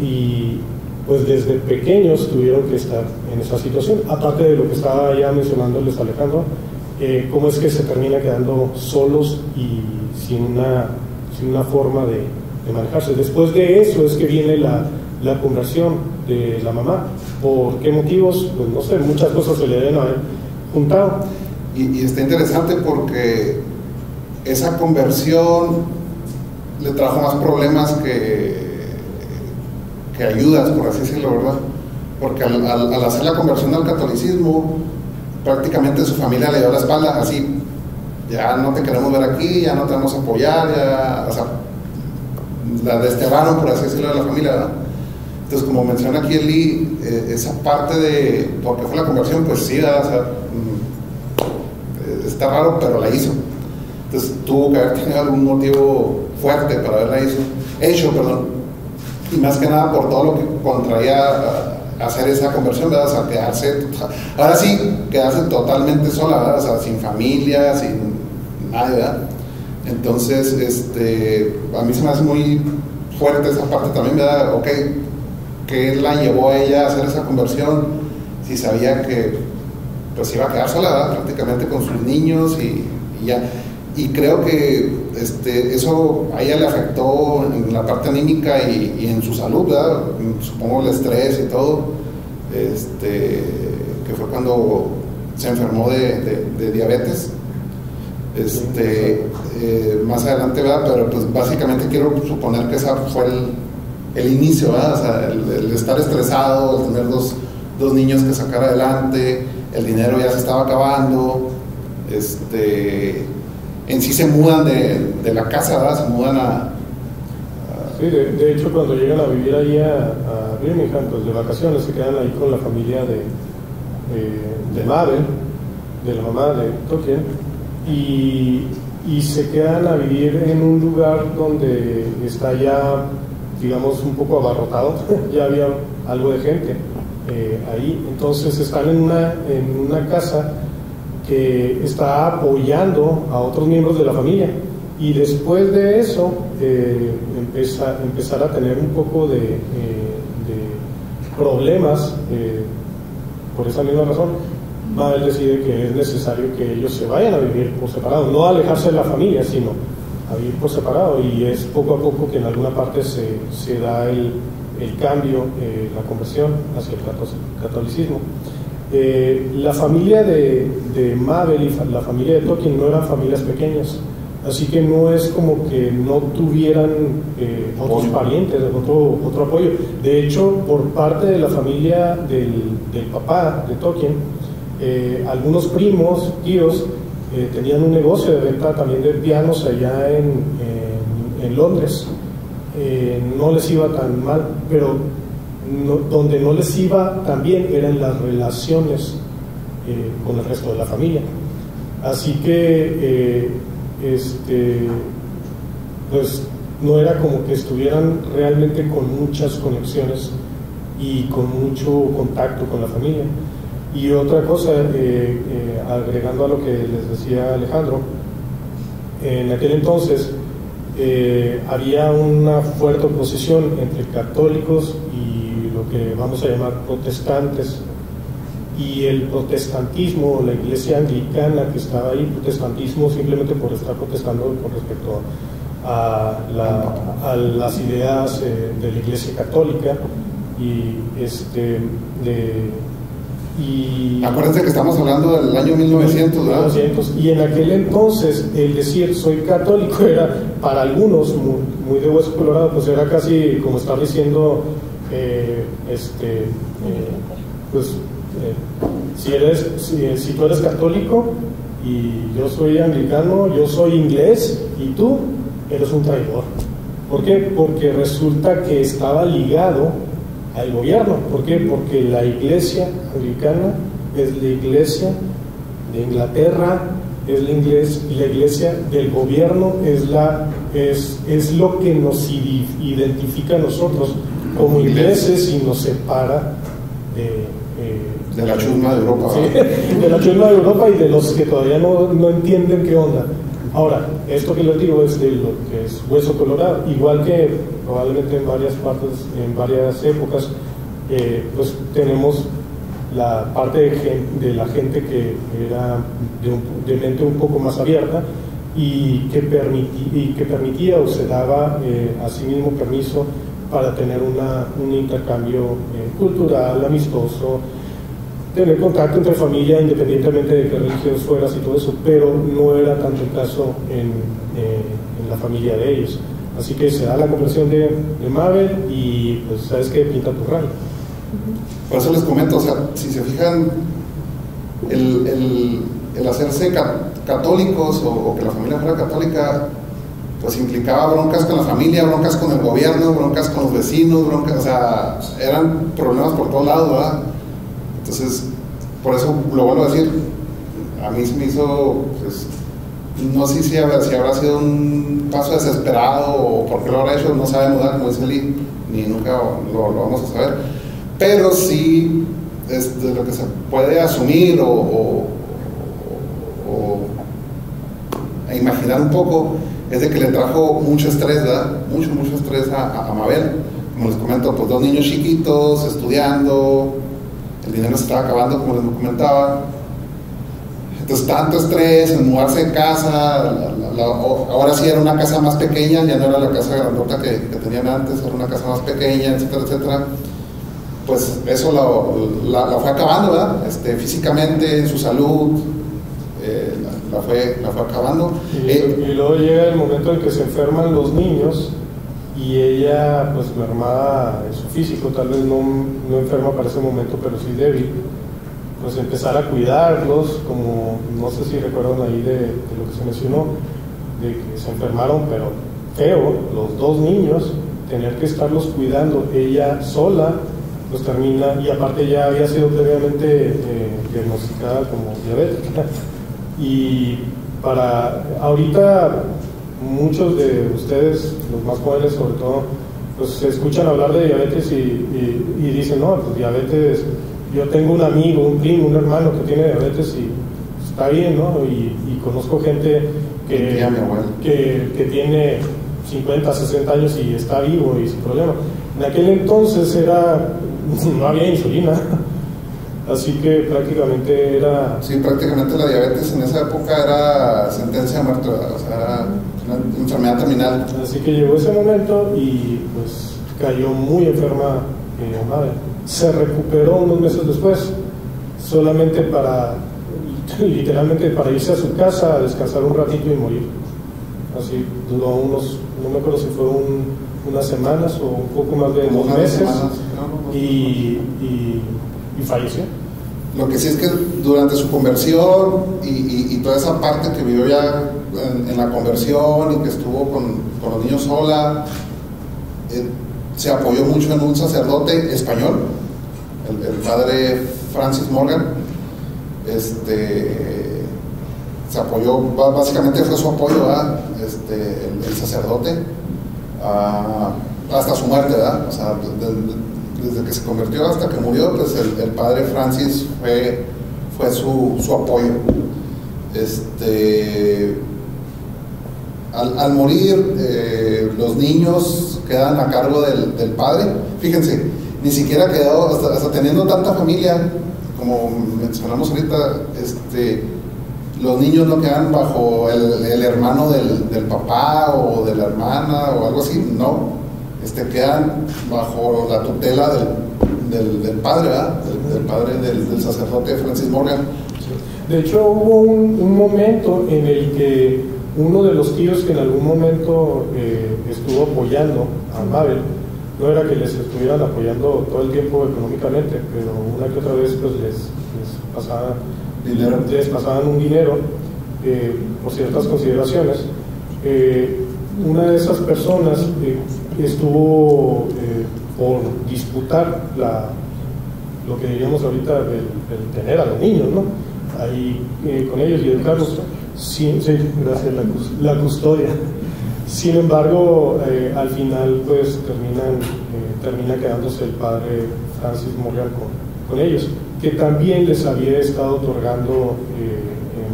y pues desde pequeños tuvieron que estar en esa situación, aparte de lo que estaba ya mencionándoles Alejandro, cómo es que se termina quedando solos y sin una forma de manejarse. Después de eso es que viene la conversión de la mamá. ¿Por qué motivos? Pues no sé, muchas cosas se le deben haber juntado. Y está interesante porque esa conversión le trajo más problemas que ayudas, por así decirlo, ¿verdad? Porque al hacer la conversión al catolicismo, prácticamente su familia le dio la espalda, así, ya no te queremos ver aquí, ya no te vamos a apoyar, ya, o sea, la desterraron, por así decirlo, de la familia, ¿verdad? Entonces, como menciona aquí Eli, esa parte de por qué fue la conversión, pues sí, ¿verdad? O sea, está raro, pero la hizo. Entonces, tuvo que haber tenido algún motivo fuerte para haberla hecho, y más que nada por todo lo que contraía hacer esa conversión, ¿verdad? O sea, quedarse totalmente sola, ¿verdad? O sea, sin familia, sin nadie, ¿verdad? Entonces, a mí se me hace muy fuerte esa parte también, ¿verdad? Ok, ¿qué la llevó a ella a hacer esa conversión? si sabía que pues iba a quedar sola, ¿verdad? Prácticamente con sus niños y ya. Y creo que eso a ella le afectó en la parte anímica y en su salud, ¿verdad? Supongo el estrés y todo, que fue cuando se enfermó de diabetes. Más adelante, ¿verdad? Pero pues básicamente quiero suponer que esa fue el inicio, ¿verdad? O sea, el estar estresado, el tener dos niños que sacar adelante, el dinero ya se estaba acabando, en sí se mudan de la casa, ¿verdad? Se mudan a sí, de hecho cuando llegan a vivir ahí a Birmingham, pues de vacaciones, se quedan ahí con la familia de Mabel, de la mamá de Tolkien, y se quedan a vivir en un lugar donde está ya, digamos, un poco abarrotado, ya había algo de gente ahí, entonces están en una casa que está apoyando a otros miembros de la familia, y después de eso empezar a tener un poco de problemas por esa misma razón. Mabel decide que es necesario que ellos se vayan a vivir por separado, no a alejarse de la familia, sino a vivir por separado, y es poco a poco que en alguna parte se da el cambio, la conversión hacia el catolicismo. La familia de Mabel y la familia de Tolkien no eran familias pequeñas, así que no es como que no tuvieran otros parientes, otro apoyo. De hecho, por parte de la familia del papá de Tolkien, algunos primos, tíos, tenían un negocio de venta también de pianos allá en Londres. No les iba tan mal, pero donde no les iba tan bien eran las relaciones con el resto de la familia. Así que pues no era como que estuvieran realmente con muchas conexiones y con mucho contacto con la familia. Y otra cosa, agregando a lo que les decía Alejandro, en aquel entonces había una fuerte oposición entre católicos y lo que vamos a llamar protestantes, y el protestantismo, la iglesia anglicana que estaba ahí, protestantismo simplemente por estar protestando con respecto a las ideas de la iglesia católica, y acuérdense que estamos hablando del año 1900, ¿verdad? 1900, y en aquel entonces el decir soy católico era para algunos muy de hueso colorado, pues era casi como estar diciendo si tú eres católico y yo soy anglicano, yo soy inglés y tú eres un traidor. ¿Por qué? Porque resulta que estaba ligado al gobierno. ¿Por qué? Porque la iglesia anglicana es la iglesia de Inglaterra, es la iglesia del gobierno, es lo que nos identifica a nosotros como ingleses y nos separa de la chusma de Europa. Sí, de la chusma de Europa y de los que todavía no entienden qué onda. Ahora, esto que les digo es de lo que es hueso colorado, igual que probablemente en varias partes, en varias épocas, pues tenemos la parte de la gente que era de mente un poco más abierta y que permitía o se daba a sí mismo permiso para tener un intercambio cultural, amistoso, tener contacto entre familia independientemente de qué religión fueras y todo eso, pero no era tanto el caso en la familia de ellos. Así que se da la conversión de Mabel y pues sabes que pinta tu rayo. Por eso les comento, o sea, si se fijan, el hacerse católicos o que la familia fuera católica, pues implicaba broncas con la familia, broncas con el gobierno, broncas con los vecinos, broncas, o sea, eran problemas por todos lados, ¿verdad? Entonces, por eso lo vuelvo a decir, a mí se me hizo, pues, no sé si habrá sido un paso desesperado o por qué lo habrá hecho, no sabe mudar, como dice Lee, ni nunca lo vamos a saber, pero sí es de lo que se puede asumir o imaginar un poco, es de que le trajo mucho estrés, ¿verdad? Mucho estrés a Mabel. Como les comento, pues 2 niños chiquitos, estudiando, el dinero se estaba acabando, como les comentaba. Entonces, tanto estrés en mudarse de casa, ahora sí era una casa más pequeña, ya no era la casa grandota que tenían antes, era una casa más pequeña, etcétera, etcétera. Pues eso la fue acabando, ¿verdad? Físicamente, en su salud, la fue acabando. Y luego llega el momento en que se enferman los niños y ella, pues mermada en su físico, tal vez no enferma para ese momento, pero sí débil, pues empezar a cuidarlos, como no sé si recuerdan ahí de lo que se mencionó, de que se enfermaron, pero feo, los dos niños, tener que estarlos cuidando, ella sola, pues termina, y aparte ya había sido previamente diagnosticada como diabética. Y para ahorita muchos de ustedes, los más jóvenes sobre todo, pues se escuchan hablar de diabetes y dicen, no, pues diabetes, yo tengo un amigo, un primo, un hermano que tiene diabetes y está bien, ¿no? Y conozco gente que tiene 50, 60 años y está vivo y sin problema. En aquel entonces no había insulina, así que prácticamente era... Sí, prácticamente la diabetes en esa época era sentencia de muerte, o sea, era una enfermedad terminal. Así que llegó ese momento y pues cayó muy enferma madre. Se recuperó unos meses después, solamente literalmente para irse a su casa a descansar un ratito y morir. Así duró no me acuerdo si fue unas semanas o un poco más de 2 meses, y falleció. Lo que sí es que durante su conversión y toda esa parte que vivió ya en la conversión y que estuvo con los niños sola, se apoyó mucho en un sacerdote español, el padre Francis Morgan. Se apoyó, básicamente fue su apoyo, ¿verdad? El sacerdote hasta su muerte, ¿verdad? O sea, desde que se convirtió hasta que murió, pues el padre Francis fue su apoyo. Al morir, los niños quedan a cargo del padre. Fíjense, ni siquiera quedó, hasta teniendo tanta familia, como mencionamos ahorita, los niños no quedan bajo el hermano del papá o de la hermana o algo así, no, quedan bajo la tutela del padre, ¿verdad? Del padre del sacerdote Francis Morgan. De hecho, hubo un momento en el que uno de los tíos que en algún momento estuvo apoyando a Mabel, no era que les estuvieran apoyando todo el tiempo económicamente, pero una que otra vez pues les pasaban un dinero por ciertas consideraciones. Una de esas personas estuvo por disputar lo que diríamos ahorita del tener a los niños, ¿no? Ahí con ellos y educarlos. Sí, gracias, la custodia. Sin embargo, al final pues termina quedándose el padre Francis Morgan con ellos, que también les había estado otorgando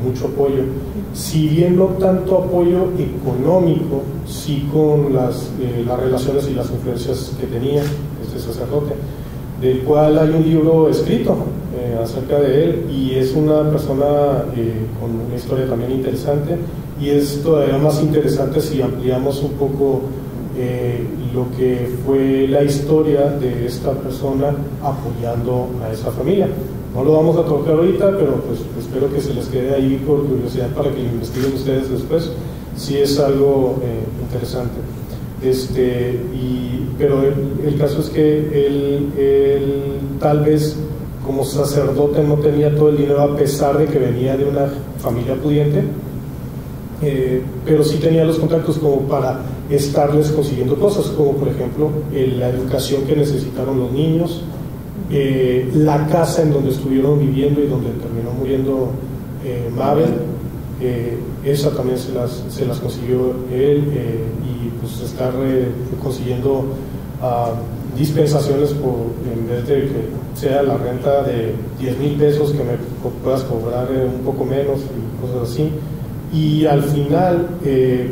mucho apoyo, si bien no tanto apoyo económico, sí con las relaciones y las influencias que tenía este sacerdote, del cual hay un libro escrito acerca de él, y es una persona con una historia también interesante, y es todavía más interesante si ampliamos un poco lo que fue la historia de esta persona apoyando a esa familia. No lo vamos a tocar ahorita, pero pues espero que se les quede ahí por curiosidad para que lo investiguen ustedes después, si es algo interesante. Pero el caso es que él tal vez como sacerdote no tenía todo el dinero, a pesar de que venía de una familia pudiente, pero sí tenía los contactos como para estarles consiguiendo cosas, como por ejemplo la educación que necesitaron los niños, la casa en donde estuvieron viviendo y donde terminó muriendo Mabel, esa también se las consiguió él, y pues estar consiguiendo dispensaciones en vez de que sea la renta de 10,000 pesos, que me puedas cobrar un poco menos y cosas así. Y al final,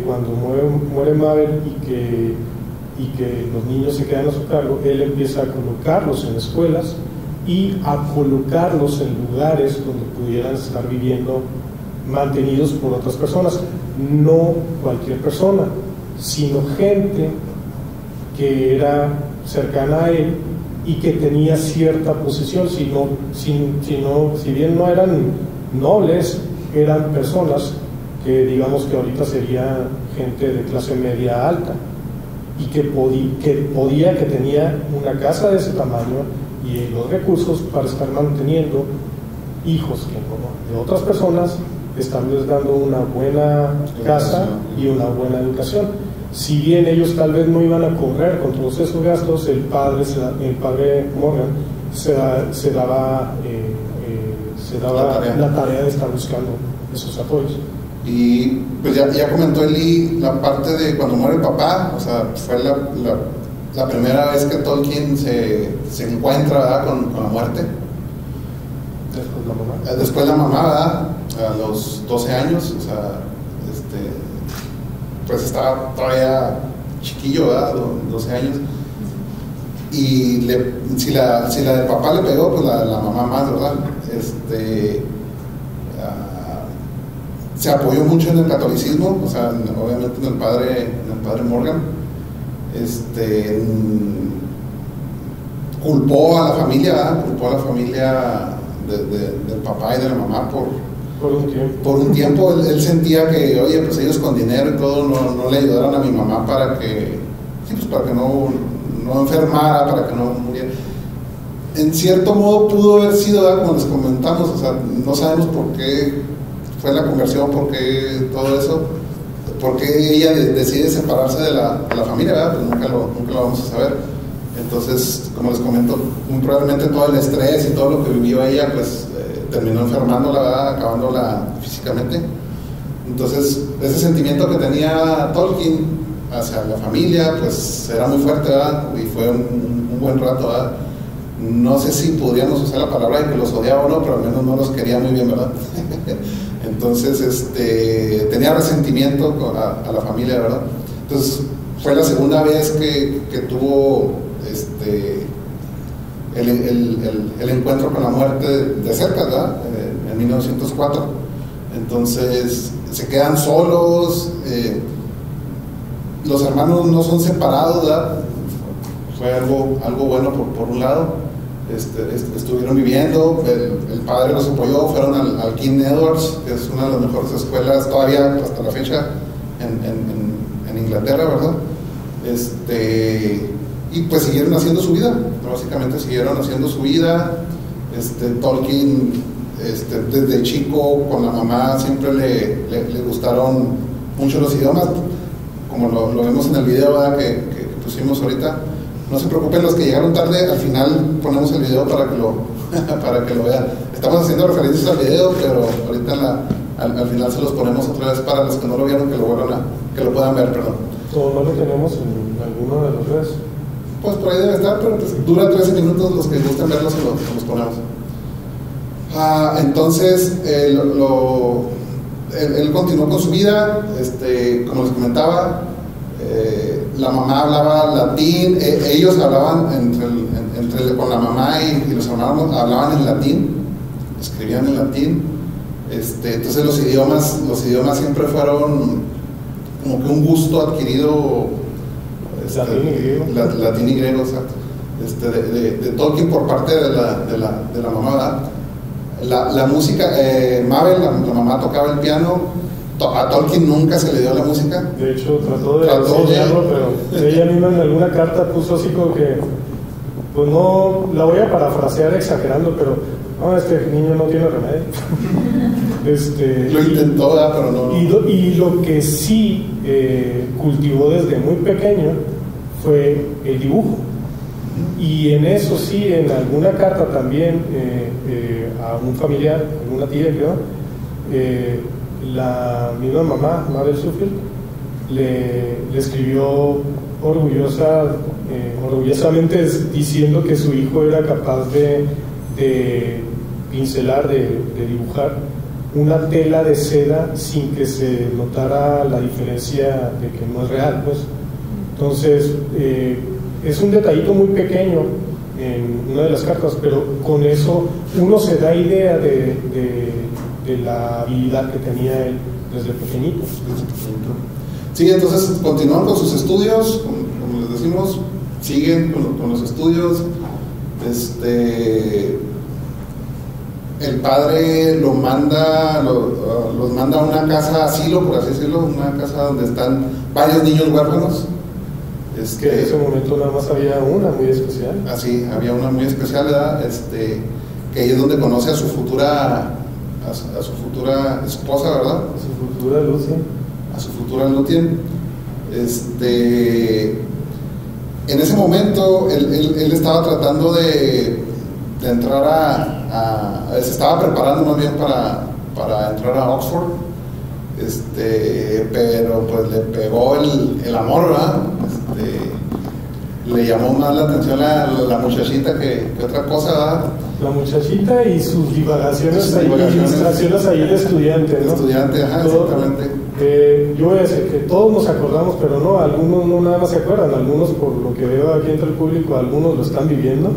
cuando muere Mabel y que los niños se quedan a su cargo, él empieza a colocarlos en escuelas y a colocarlos en lugares donde pudieran estar viviendo mantenidos por otras personas, no cualquier persona, sino gente que era cercana a él y que tenía cierta posición, si bien no eran nobles, eran personas que digamos que ahorita sería gente de clase media alta y que tenía una casa de ese tamaño y los recursos para estar manteniendo hijos de otras personas, estarles dando una buena casa y una buena educación. Si bien ellos tal vez no iban a correr con todos esos gastos, el padre Morgan se daba la tarea de estar buscando esos apoyos. Y pues ya comentó Eli la parte de cuando muere el papá, o sea, fue la primera vez que Tolkien se encuentra, ¿verdad?, con la muerte. Después la mamá, ¿verdad?, a los 12 años, o sea, pues estaba todavía chiquillo, ¿verdad?, 12 años. Y si la del papá le pegó, pues la mamá más, ¿verdad? Se apoyó mucho en el catolicismo, o sea, obviamente en el padre Morgan. Culpó a la familia, ¿verdad? Culpó a la familia del papá y de la mamá por un tiempo. Él sentía que, oye, pues ellos con dinero y todo no le ayudaron a mi mamá para que no enfermara, para que no muriera. En cierto modo pudo haber sido, ¿verdad?, como les comentamos, o sea, no sabemos por qué fue la conversión, por qué todo eso, por qué ella decide separarse de la familia, ¿verdad? Pues nunca lo vamos a saber. Entonces, como les comento, muy probablemente todo el estrés y todo lo que vivió ella, pues terminó enfermándola, ¿verdad?, acabándola físicamente. Entonces, ese sentimiento que tenía Tolkien hacia la familia, pues era muy fuerte, ¿verdad? Y fue un buen rato, ¿verdad? No sé si podríamos usar la palabra de que los odiaba o no, pero al menos no los quería muy bien, ¿verdad? Entonces, tenía resentimiento a la familia, ¿verdad? Entonces, fue la segunda vez que tuvo el encuentro con la muerte de cerca, ¿verdad? En 1904. Entonces, se quedan solos, los hermanos no son separados, ¿verdad? Fue algo bueno por un lado. Estuvieron viviendo, el padre los apoyó, fueron al King Edwards, que es una de las mejores escuelas todavía hasta la fecha en Inglaterra, ¿verdad? Y pues siguieron haciendo su vida, básicamente siguieron haciendo su vida. Tolkien, desde chico con la mamá siempre le gustaron mucho los idiomas, como lo vemos en el video, ¿verdad?, que pusimos ahorita. No se preocupen los que llegaron tarde, al final ponemos el video para que lo vean. Estamos haciendo referencias al video, pero ahorita al final se los ponemos otra vez para los que no lo vieron, que lo puedan ver, perdón. ¿O no lo tenemos en alguno de los redes? Pues por ahí debe estar, pero pues dura 13 minutos, los que gusten verlos se los ponemos. Entonces, él continuó con su vida, como les comentaba, la mamá hablaba latín, ellos hablaban con la mamá y los hermanos hablaban en latín, escribían en latín. Entonces los idiomas siempre fueron como que un gusto adquirido, latín y griego, exacto, de Tolkien por parte de la mamá. La música, Mabel, la mamá tocaba el piano. A Tolkien nunca se le dio la música. De hecho, trató de enseñarlo, pero ella misma en alguna carta puso así como que, pues no, la voy a parafrasear exagerando, pero no, este niño no tiene remedio. Lo intentó, ¿verdad? Pero no. Y lo que sí cultivó desde muy pequeño fue el dibujo. Y en eso sí, en alguna carta también a un familiar, alguna tía, creo, la misma mamá, Mabel Suffield, le escribió orgullosamente diciendo que su hijo era capaz de pincelar, de dibujar una tela de seda sin que se notara la diferencia de que no es real, pues. Entonces, es un detallito muy pequeño en una de las cartas, pero con eso uno se da idea de la habilidad que tenía él desde pequeñito. Sí, entonces continúan con sus estudios, como les decimos, siguen con los estudios. El padre los manda a una casa asilo, por así decirlo, una casa donde están varios niños huérfanos. Que en ese momento nada más había una muy especial. Así, había una muy especial, ¿verdad? Que ahí es donde conoce a su futura esposa, ¿verdad? A su futura Lucien. A su futura Lucien. En ese momento él estaba tratando de entrar se estaba preparando más bien para entrar a Oxford, pero pues le pegó el amor, ¿verdad? Le llamó más la atención la muchachita que otra cosa, ¿verdad? La muchachita y sus divagaciones, ilustraciones ahí de estudiante, ¿no? Estudiante, ajá, exactamente. Yo voy a decir que todos nos acordamos, pero no, algunos no nada más se acuerdan, algunos por lo que veo aquí entre el público, algunos lo están viviendo.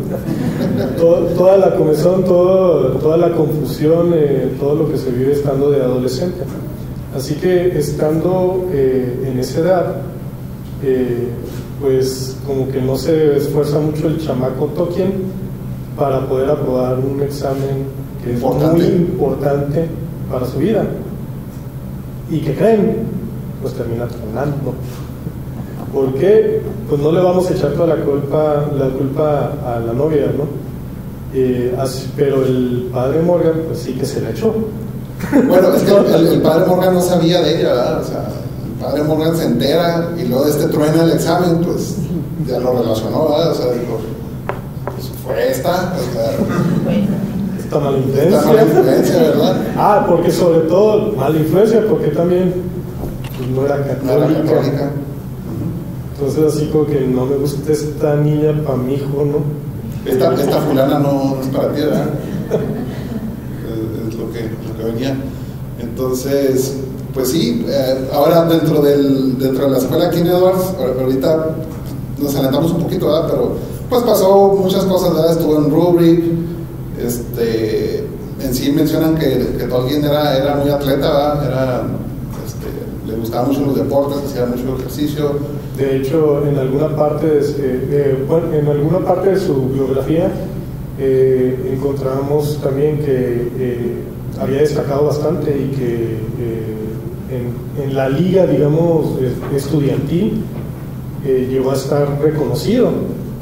Toda la comezón, toda la confusión, todo lo que se vive estando de adolescente. Así que estando en esa edad, pues como que no se esfuerza mucho el chamaco Tolkien para poder aprobar un examen que es muy importante para su vida. ¿Y qué creen? Pues termina tronando. ¿Por qué? Pues no le vamos a echar toda la culpa a la novia, ¿no? Pero el padre Morgan, pues sí que se la echó. Bueno, es que el padre Morgan no sabía de ella, ¿verdad? O sea, el padre Morgan se entera y luego truena el examen, pues ya lo relacionó, ¿verdad? O sea, dijo, pues fue esta, o sea, esta mala influencia, ¿verdad? Porque sobre todo mala influencia, porque también pues, no era católica. Entonces así como que no me gusta esta niña para mi hijo, ¿no? Esta fulana no es para ti, ¿verdad? Es lo que venía. Entonces, pues sí, ahora dentro de la escuela aquí en Edwards, ahorita nos alentamos un poquito, ¿verdad? Pero pues pasó muchas cosas, ¿verdad? Estuvo en Rubric. En sí mencionan que Tolkien era muy atleta, ¿verdad? Le gustaban mucho los deportes, hacía mucho ejercicio. De hecho, en alguna parte de su biografía encontramos también que había destacado bastante y que en la liga, digamos, estudiantil llegó a estar reconocido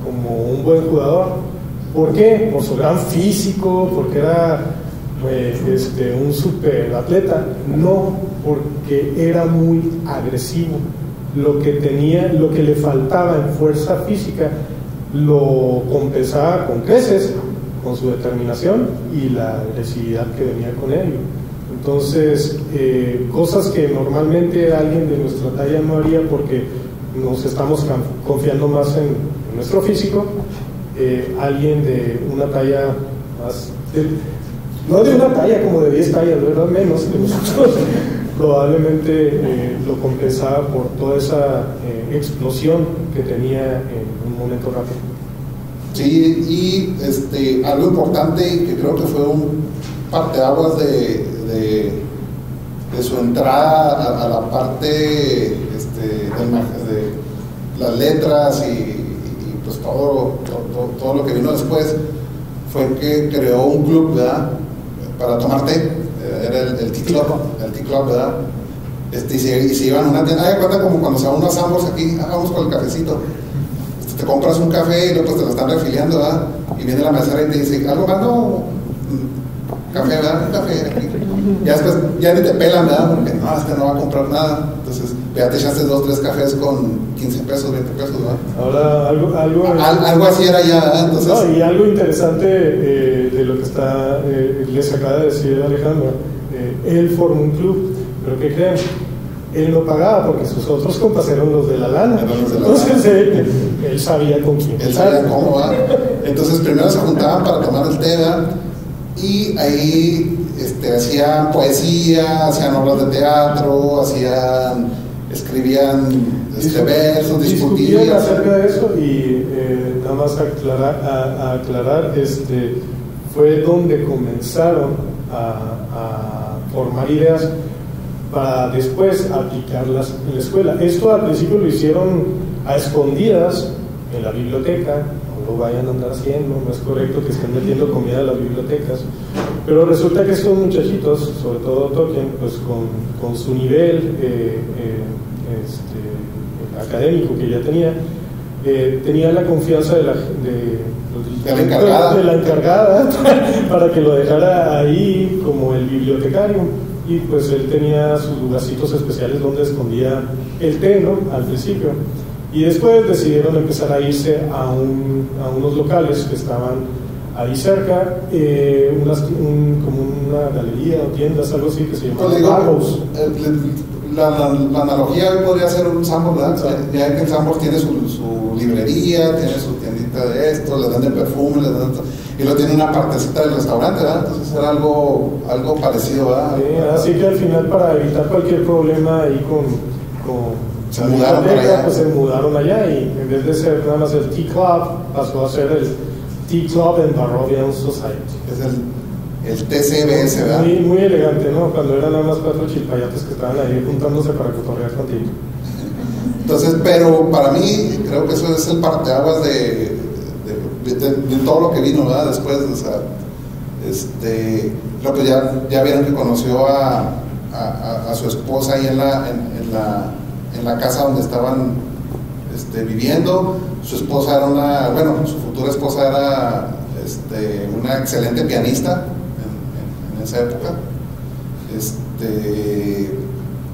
como un buen jugador. ¿Por qué? Por su gran físico, porque era un super atleta. No, porque era muy agresivo. Lo que le faltaba en fuerza física lo compensaba con creces, con su determinación y la agresividad que venía con ello. Entonces, cosas que normalmente alguien de nuestra talla no haría porque nos estamos confiando más en nuestro físico. Alguien de una talla más, no de una talla como de 10 tallas, ¿verdad? Menos que nosotros, probablemente lo compensaba por toda esa explosión que tenía en un momento rápido. Sí, y algo importante que creo que fue un parteaguas de su entrada a la parte de las letras y pues todo lo que vino después fue que creó un club, ¿verdad? Para tomar té, era el Tea Club, ¿verdad? Y se iban a una tienda, de cuenta como cuando se van unos ambos aquí, vamos con el cafecito, te compras un café y luego pues te lo están refiliando, ¿verdad? Y viene la mesera y te dice, ¿algo más? No, café, ¿verdad? Un café aquí. Ya después, ya ni te pelan, ¿verdad? Porque no, no va a comprar nada. Entonces, ya te echaste 2 o 3 cafés con 15 pesos, 20 pesos, ¿verdad? Ahora, algo así era ya, ¿verdad? Entonces, no, y algo interesante de lo que les acaba de decir Alejandro, él formó un club, pero ¿qué creen? Él no pagaba porque sus otros compas eran los de la lana. Entonces él sabía con quién. Él sabía cómo, ¿verdad? Entonces primero se juntaban para tomar el té, ¿verdad? Y ahí hacían poesía, hacían obras de teatro, escribían versos, discutían acerca de eso y nada nada más aclarar, fue donde comenzaron a formar ideas para después aplicarlas en la escuela. Esto al principio lo hicieron a escondidas en la biblioteca. No lo vayan a andar haciendo, no es correcto que estén metiendo comida a las bibliotecas, pero resulta que estos muchachitos, sobre todo Tolkien, pues con su nivel académico que ya tenía la confianza de la encargada para que lo dejara ahí como el bibliotecario, y pues él tenía sus lugarcitos especiales donde escondía el té, ¿no? Al principio. Y después decidieron empezar a irse a unos locales que estaban ahí cerca, como una galería o tiendas, algo así, que se llama Barrows. La analogía hoy podría ser un Sanborns, ¿verdad? Ya que el Sanborns tiene su librería, tiene su tiendita de esto, le dan de perfume, y lo tiene una partecita del restaurante, ¿verdad? Entonces era algo parecido, ¿verdad? Sí, así que al final, para evitar cualquier problema ahí se mudaron para allá. Pues se mudaron allá, y en vez de ser nada más el Tea Club, pasó a ser el Tea Club and Barrovian Society. Es el TCBS, ¿verdad? Muy elegante, ¿no? Cuando eran nada más 4 chilpayates que estaban ahí juntándose para cotorrear contigo. Entonces, pero para mí, creo que eso es el parteaguas de todo lo que vino, ¿verdad? Después, o sea, creo que ya vieron que conoció a su esposa ahí en la casa donde estaban viviendo. Su esposa era su futura esposa era una excelente pianista en esa época,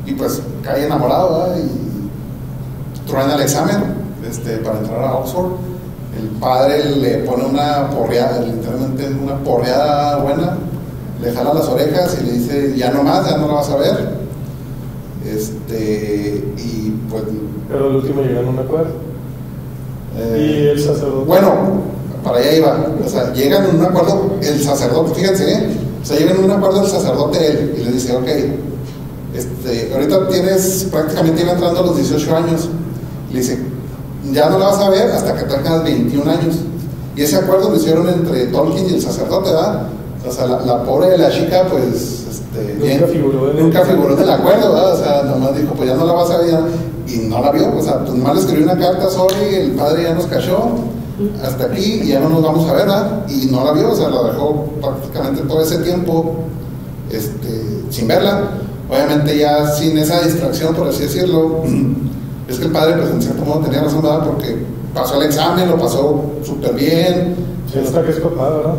y pues cae enamorado, ¿verdad? Y truena el examen para entrar a Oxford. El padre le pone una porreada, literalmente una porreada buena, le jala las orejas y le dice: ya no más, ya no la vas a ver. Y pues, pero al último llegan a un acuerdo. Y el sacerdote, bueno, para allá iba, o sea, llegan a un acuerdo el sacerdote, fíjense, o sea, llegan a un acuerdo el sacerdote él, y le dice: ok, ahorita prácticamente iba entrando a los 18 años, le dice: ya no la vas a ver hasta que tengas 21 años, y ese acuerdo lo hicieron entre Tolkien y el sacerdote, ¿verdad? O sea, la pobre de la chica, pues, nunca figuró en el acuerdo, ¿verdad? O sea, nomás dijo: pues ya no la vas a ver, y no la vio, o sea, pues nomás le escribió una carta: sorry, el padre ya nos cachó, hasta aquí, y ya no nos vamos a ver, ¿verdad? Y no la vio, o sea, la dejó prácticamente todo ese tiempo sin verla. Obviamente ya sin esa distracción, por así decirlo, es que el padre, pues en cierto modo tenía razón, ¿verdad? Porque pasó el examen, lo pasó súper bien. Se nota que es papá, ¿verdad?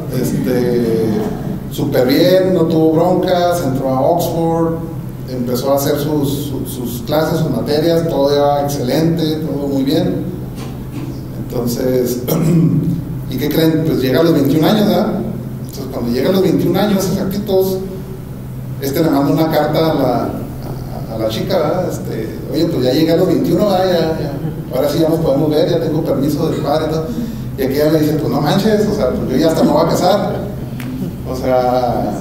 Súper bien, no tuvo broncas, entró a Oxford, empezó a hacer sus clases, sus materias, todo iba excelente, todo muy bien. Entonces, ¿y qué creen? Pues llega a los 21 años, ¿verdad? Entonces, cuando llega a los 21 años exactitos, le manda una carta a la chica, ¿verdad? Oye, pues ya llegué a los 21, ¿verdad? Ya, ahora sí ya nos podemos ver, ya tengo permiso del padre y todo. Y aquí ella le dice: pues no manches, o sea, pues yo ya hasta me voy a casar. O sea,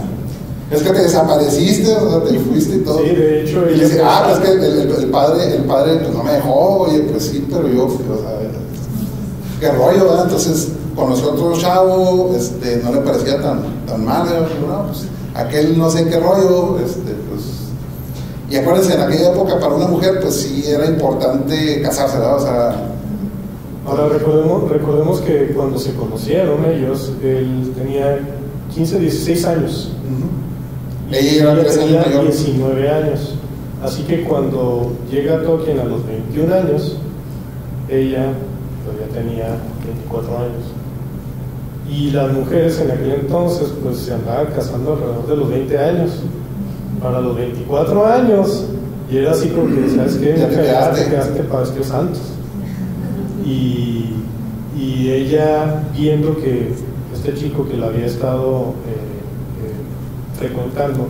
es que te desapareciste, o sea, te fuiste y todo. Sí, de hecho. Y le dice: pues que el padre pues no me dejó. Oye, pues sí, pero yo, o sea, qué rollo, ¿verdad? Entonces conoció a otro chavo, no le parecía tan mal, no, pues aquel no sé qué rollo, pues. Y acuérdense, en aquella época para una mujer, pues sí era importante casarse, ¿verdad? O sea. Ahora recordemos que cuando se conocieron ellos, él tenía 15, 16 años. Ella tenía 19 años. Así que cuando llega Tolkien a los 21 años, ella todavía tenía 24 años. Y las mujeres en aquel entonces pues se andaban casando alrededor de los 20 años. Para los 24 años. Y era así como que, ¿sabes qué? Ya te quedaste para Dios santos. Y ella, viendo que este chico que la había estado frecuentando,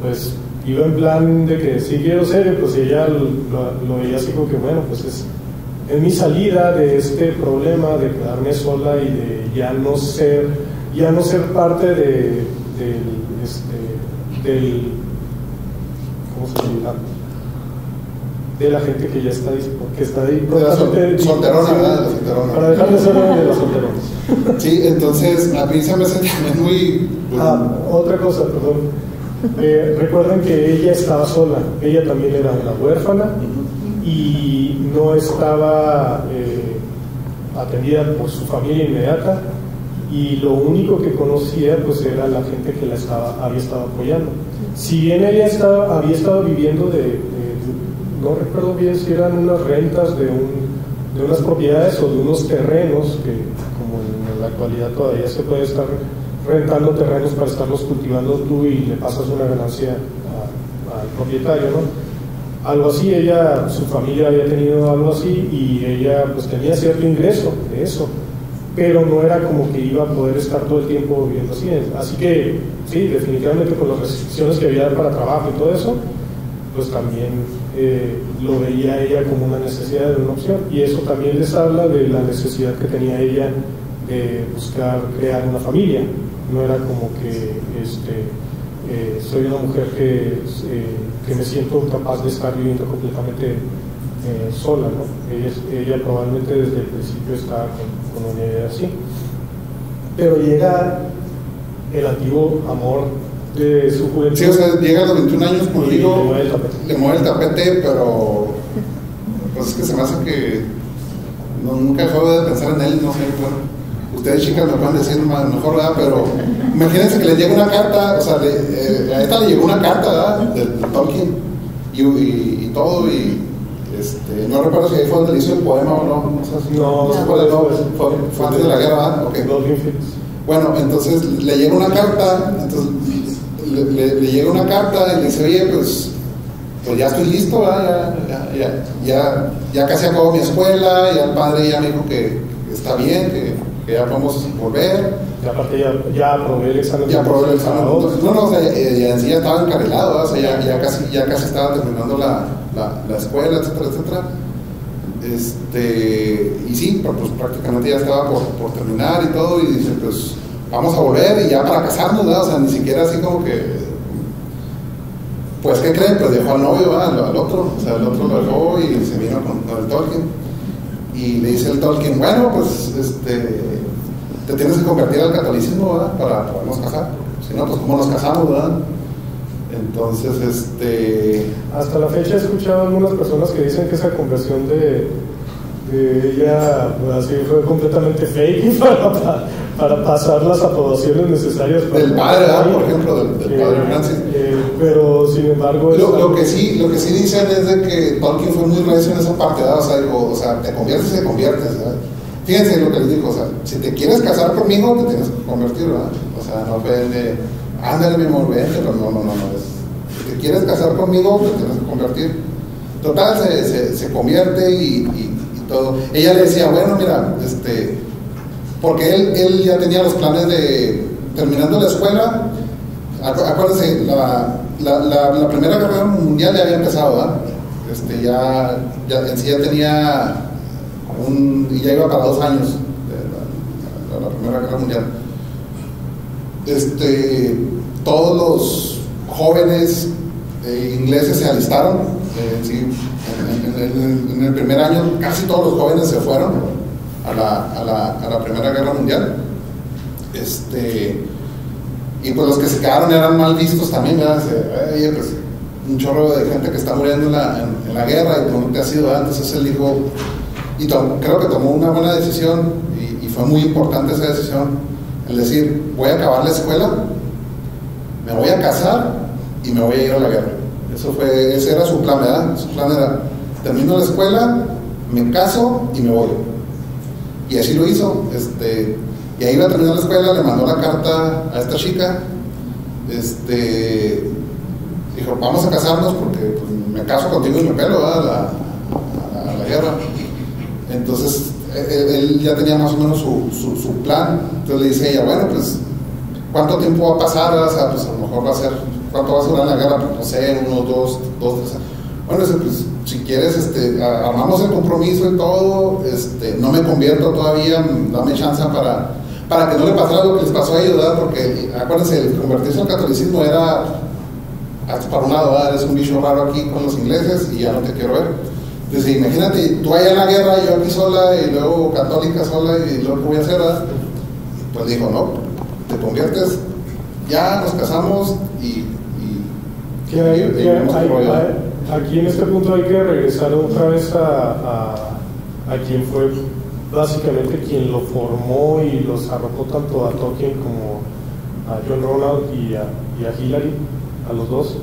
pues iba en plan de que sí quiero serio, pues ella lo veía así como que, bueno, pues es mi salida de este problema de quedarme sola y de ya no ser parte del ¿cómo se llama? de la gente que ya está ahí. De la solterona, ¿verdad? De la solterona. Para dejar de ser de los solterones. Sí, entonces a mí se me hace también muy... Otra cosa, perdón. Recuerden que ella estaba sola, ella también era una huérfana y no estaba atendida por su familia inmediata, y lo único que conocía pues era la gente que había estado apoyando. Si bien ella había estado viviendo no recuerdo bien si eran unas rentas de unas propiedades o de unos terrenos, que como en la actualidad todavía se puede estar rentando terrenos para estarlos cultivando tú y le pasas una ganancia al propietario, ¿no? Algo así, su familia había tenido algo así y ella pues tenía cierto ingreso de eso, pero no era como que iba a poder estar todo el tiempo viviendo así. Así que sí, definitivamente con las restricciones que había para trabajo y todo eso, pues también lo veía ella como una necesidad, de una opción, y eso también les habla de la necesidad que tenía ella de buscar crear una familia. No era como que soy una mujer que me siento capaz de estar viviendo completamente sola, ¿no? Ella probablemente desde el principio estaba con una idea así, pero llega el antiguo amor de su juventud. Sí, o sea, llega a los 21 años conmigo, le mueve el tapete, pero pues es que se me hace que nunca dejó de pensar en él, no sé, bueno, ustedes chicas me pueden decir mejor, ¿verdad? Pero imagínense que le llega una carta, o sea, a esta le llegó una carta, ¿verdad? De Tolkien y todo, y no recuerdo si ahí fue donde le hizo el poema o no, no sé cuál fue antes de la guerra, ¿verdad? Okay. Bueno, entonces le llega una carta, entonces le llega una carta y le dice, oye, pues ya estoy listo, ¿verdad? Ya casi acabo mi escuela, ya el padre ya me dijo que está bien, que ya podemos volver. Y aparte ya aprobé el examen. Ya aprobé el examen. Entonces, no, o sea, ya estaba encarrilado, ¿verdad? O sea, ya casi estaba terminando la escuela, etcétera, etcétera. Y sí, pues prácticamente ya estaba por terminar y todo, y dice, pues vamos a volver y ya para casarnos, ¿verdad? O sea, ni siquiera así como que, pues, ¿qué creen? Pues dejó al novio, ¿verdad? Al otro, o sea, el otro lo dejó y se vino con el Tolkien, y le dice el Tolkien, bueno, pues, te tienes que convertir al catolicismo, ¿verdad? Para podernos casar, si no, pues, ¿cómo nos casamos, verdad? Entonces, hasta la fecha he escuchado a algunas personas que dicen que esa conversión de ella, pues, así fue completamente fake para pasar las aprobaciones necesarias del padre, ¿verdad? Por ejemplo, del padre Francis. Pero sin embargo lo que sí dicen es de que Tolkien fue muy recio en esa parte, ¿verdad? O sea, te conviertes, ¿verdad? Fíjense lo que les digo, o sea, si te quieres casar conmigo, te tienes que convertir, ¿verdad? O sea, no pueden ándale mi amor, vente, pero no, si te quieres casar conmigo, te tienes que convertir. Total, se convierte y todo. Ella le decía, bueno, mira, porque él ya tenía los planes de, terminando la escuela, acuérdense, la Primera Guerra Mundial ya había empezado, ¿verdad? Ya tenía y ya iba para 2 años de la Primera Guerra Mundial. Todos los jóvenes ingleses se alistaron, en el primer año casi todos los jóvenes se fueron a la Primera Guerra Mundial, y pues los que se quedaron eran mal vistos también, ¿verdad? Oye, pues un chorro de gente que está muriendo en la guerra y tú no te has ido, ¿verdad? Entonces él dijo, y creo que tomó una buena decisión, y fue muy importante esa decisión, el decir, voy a acabar la escuela, me voy a casar y me voy a ir a la guerra. Ese era su plan, ¿verdad? Su plan era, termino la escuela, me caso y me voy. Y así lo hizo. Y ahí iba a terminar la escuela, le mandó la carta a esta chica, dijo, vamos a casarnos porque pues, me caso contigo y me pelo, ¿verdad? a la guerra. Entonces él ya tenía más o menos su plan. Entonces le dice ella, bueno, pues ¿cuánto tiempo va a pasar? O sea, pues a lo mejor va a ser, ¿cuánto va a durar la guerra? Pues no sé, 1, 2, 3 años. Bueno, pues si quieres, armamos el compromiso y todo, no me convierto todavía, dame chance para que no le pasara lo que les pasó a ellos, ¿verdad? Porque acuérdense, el convertirse al catolicismo era hazte para un lado, eres un bicho raro aquí con los ingleses y ya no te quiero ver. Entonces imagínate, tú allá en la guerra, yo aquí sola, y luego católica sola, y luego ¿qué voy a hacer? Pues dijo, no, te conviertes, ya nos casamos y aquí en este punto hay que regresar otra vez a quien fue básicamente quien lo formó y los arropó tanto a Tolkien como a John Ronald y a Hillary, a los dos,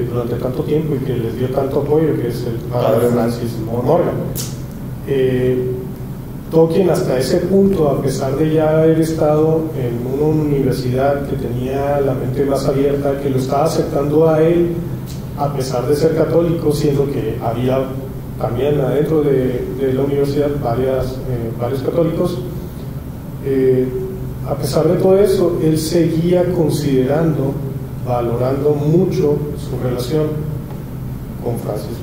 durante tanto tiempo, y que les dio tanto apoyo, que es el padre Francis Morgan. Tolkien hasta ese punto, a pesar de ya haber estado en una universidad que tenía la mente más abierta, que lo estaba aceptando a él, a pesar de ser católico, siendo que había también adentro de la universidad varios católicos, a pesar de todo eso, él seguía considerando, valorando mucho su relación con Francis,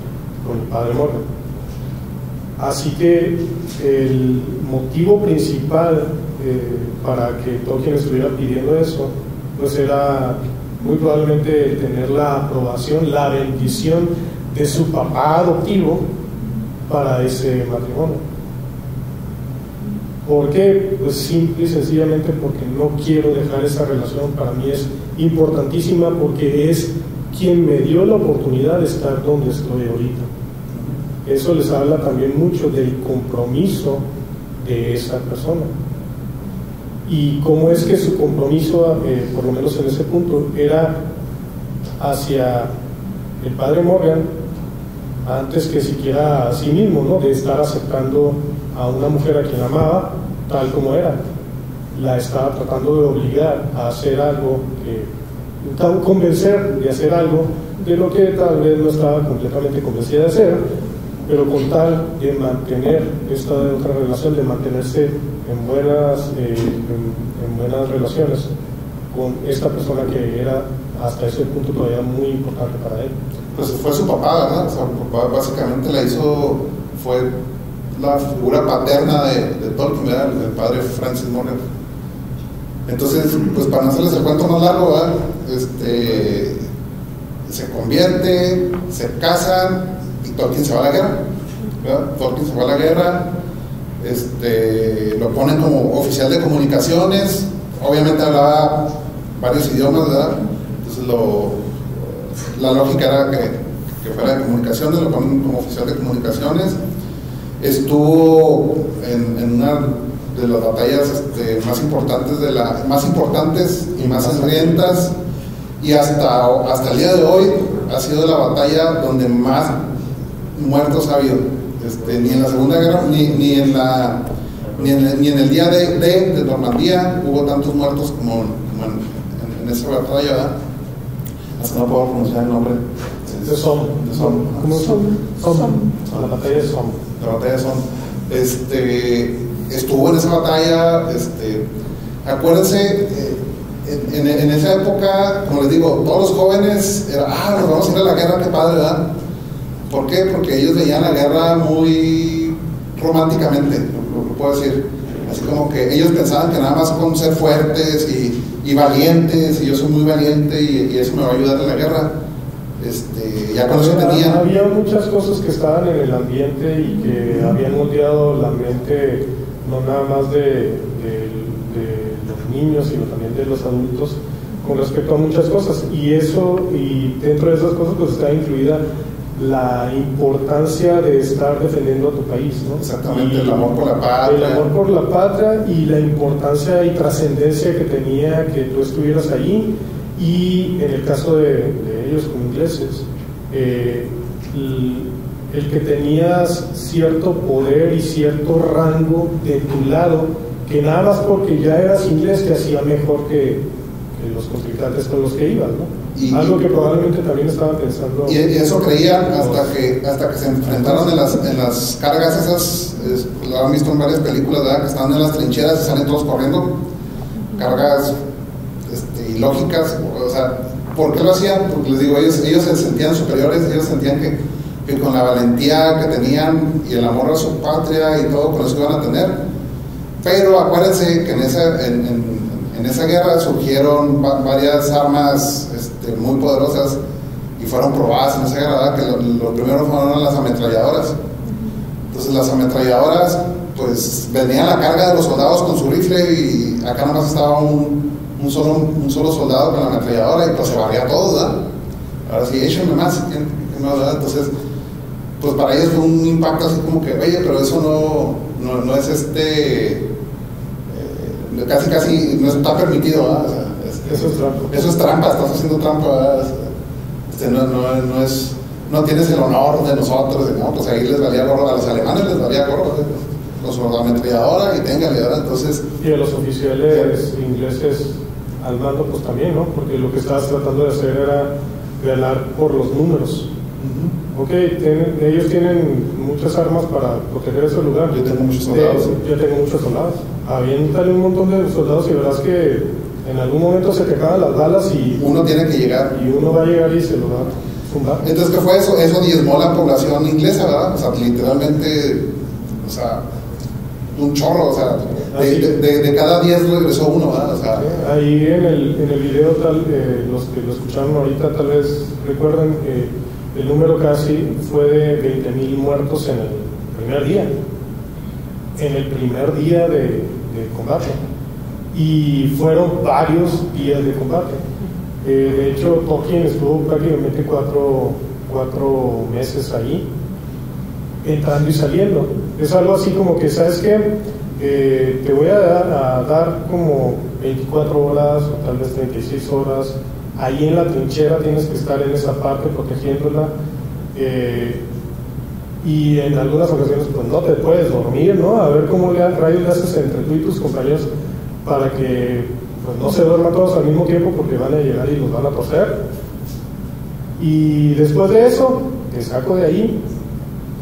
con el padre Morgan. Así que el motivo principal para que Tolkien estuviera pidiendo eso, pues era muy probablemente tener la aprobación, la bendición de su papá adoptivo para ese matrimonio. ¿Por qué? Pues simple y sencillamente porque no quiero dejar esa relación. Para mí es importantísima porque es quien me dio la oportunidad de estar donde estoy ahorita. Eso les habla también mucho del compromiso de esa persona. Y cómo es que su compromiso, por lo menos en ese punto, era hacia el padre Morgan, antes que siquiera a sí mismo, ¿no? De estar aceptando a una mujer a quien amaba tal como era. La estaba tratando de obligar a hacer algo, convencer de hacer algo de lo que tal vez no estaba completamente convencida de hacer, pero con tal de mantener esta otra relación, de mantenerse en buenas relaciones con esta persona que era hasta ese punto todavía muy importante para él. Pues fue su papá, ¿verdad? O sea, su papá básicamente fue la figura paterna de Tolkien, ¿verdad? El padre Francis Morgan. Entonces, pues para no hacerles el cuento más largo, ¿verdad? Se convierte, se casan y Tolkien se va a la guerra, ¿verdad? Tolkien se va a la guerra, lo ponen como oficial de comunicaciones, obviamente hablaba varios idiomas, ¿verdad? Entonces la lógica era que fuera de comunicaciones, lo ponen como oficial de comunicaciones. Estuvo en una de las batallas más importantes y más sangrientas, y hasta el día de hoy ha sido la batalla donde más muertos ha habido. Ni en la Segunda Guerra ni en el día de Normandía hubo tantos muertos como en esa batalla, ¿verdad? Hasta no puedo pronunciar el nombre. De Somme. ¿Cómo Somme? La batalla de Somme. La batalla de Somme. Estuvo en esa batalla. Acuérdense, en esa época, como les digo, todos los jóvenes nos vamos a ir a la guerra, qué padre, ¿verdad? ¿Por qué? Porque ellos veían la guerra muy románticamente, lo puedo decir. Así como que ellos pensaban que nada más con ser fuertes y valientes, y yo soy muy valiente y eso me va a ayudar en la guerra. Ya con eso tenían. Había muchas cosas que estaban en el ambiente y que habían moldeado la mente, no nada más de los niños, sino también de los adultos, con respecto a muchas cosas. Y dentro de esas cosas pues está incluida la importancia de estar defendiendo a tu país, ¿no? Exactamente, el amor por la patria. El amor por la patria y la importancia y trascendencia que tenía que tú estuvieras allí, y en el caso de ellos como ingleses, el que tenías cierto poder y cierto rango de tu lado, que nada más porque ya eras inglés te hacía mejor que los contrincantes con los que ibas, ¿no? Algo que probablemente también estaban pensando. Y eso creían hasta que se enfrentaron en las cargas esas, lo han visto en varias películas, ¿verdad? Que están en las trincheras y salen todos corriendo, cargas ilógicas. O sea, ¿por qué lo hacían? Porque les digo, ellos se sentían superiores, ellos sentían que con la valentía que tenían y el amor a su patria y todo, con eso iban a tener. Pero acuérdense que en esa guerra surgieron varias armas muy poderosas y fueron probadas en esa guerra, que lo primero fueron las ametralladoras. Entonces las ametralladoras, pues venían a la carga de los soldados con su rifle y acá nomás estaba un solo soldado con la ametralladora y pues se barría todo, ¿verdad? Ahora sí, échenme más, ¿verdad? Entonces, pues para ellos fue un impacto así como que, oye, pero eso no es casi no está permitido, ¿verdad? O sea, eso es trampa. Eso es trampa, estás haciendo trampa, ¿verdad? No tienes el honor de nosotros, no, pues ahí les valía gorro, a los alemanes les valía gorro, los ametralladora y téngale, ¿verdad? Entonces, y a los oficiales ingleses al mando pues también, ¿no? Porque lo que estabas tratando de hacer era ganar por los números. Ok, ellos tienen muchas armas para proteger ese lugar. Yo tengo muchos soldados. Yo tengo muchos soldados. Avientan un montón de soldados y verás que en algún momento se te acaban las balas y uno tiene que llegar. Y uno va a llegar y se lo va a tumbar. Entonces, ¿qué fue eso? Eso diezmó la población inglesa, ¿verdad? O sea, literalmente, o sea, un chorro, o sea, de cada 10 regresó uno, ¿verdad? O sea, ahí en el video, los que lo escucharon ahorita tal vez recuerdan que el número casi fue de 20,000 muertos en el primer día. En el primer día de combate. Y fueron varios días de combate. De hecho, Tolkien estuvo prácticamente cuatro meses ahí, entrando y saliendo. Es algo así como que, ¿sabes qué? Te voy a dar como 24 horas o tal vez 36 horas. Ahí en la trinchera tienes que estar en esa parte protegiéndola. Y en algunas ocasiones pues no te puedes dormir, ¿no? A ver cómo rayos le haces entre tú y tus compañeros para que pues, no se duerman todos al mismo tiempo, porque van a llegar y los van a toser. Y después de eso te saco de ahí,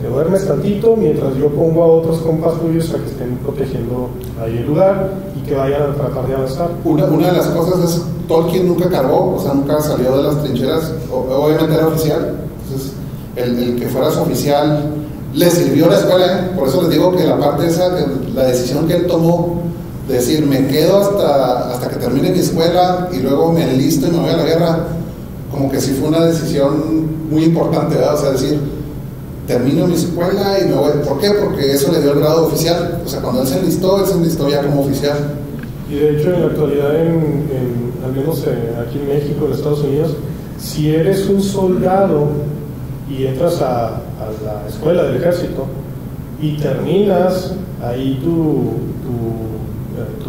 te duermes tantito mientras yo pongo a otros compas tuyos a que estén protegiendo ahí el lugar y que vayan a tratar de avanzar. Una de las cosas es, Tolkien nunca cargó, o sea, nunca salió de las trincheras, obviamente era oficial. Entonces, el que fuera su oficial le sirvió a la escuela, ¿eh? Por eso les digo que la parte esa, la decisión que él tomó de decir, me quedo hasta que termine mi escuela y luego me enlisto y me voy a la guerra, como que sí fue una decisión muy importante, ¿verdad? O sea, decir, termino mi escuela y me voy. ¿Por qué? Porque eso le dio el grado de oficial. O sea, cuando él se enlistó ya como oficial. Y de hecho, en la actualidad, al menos aquí en México, en Estados Unidos, si eres un soldado y entras a la escuela del ejército y terminas ahí tu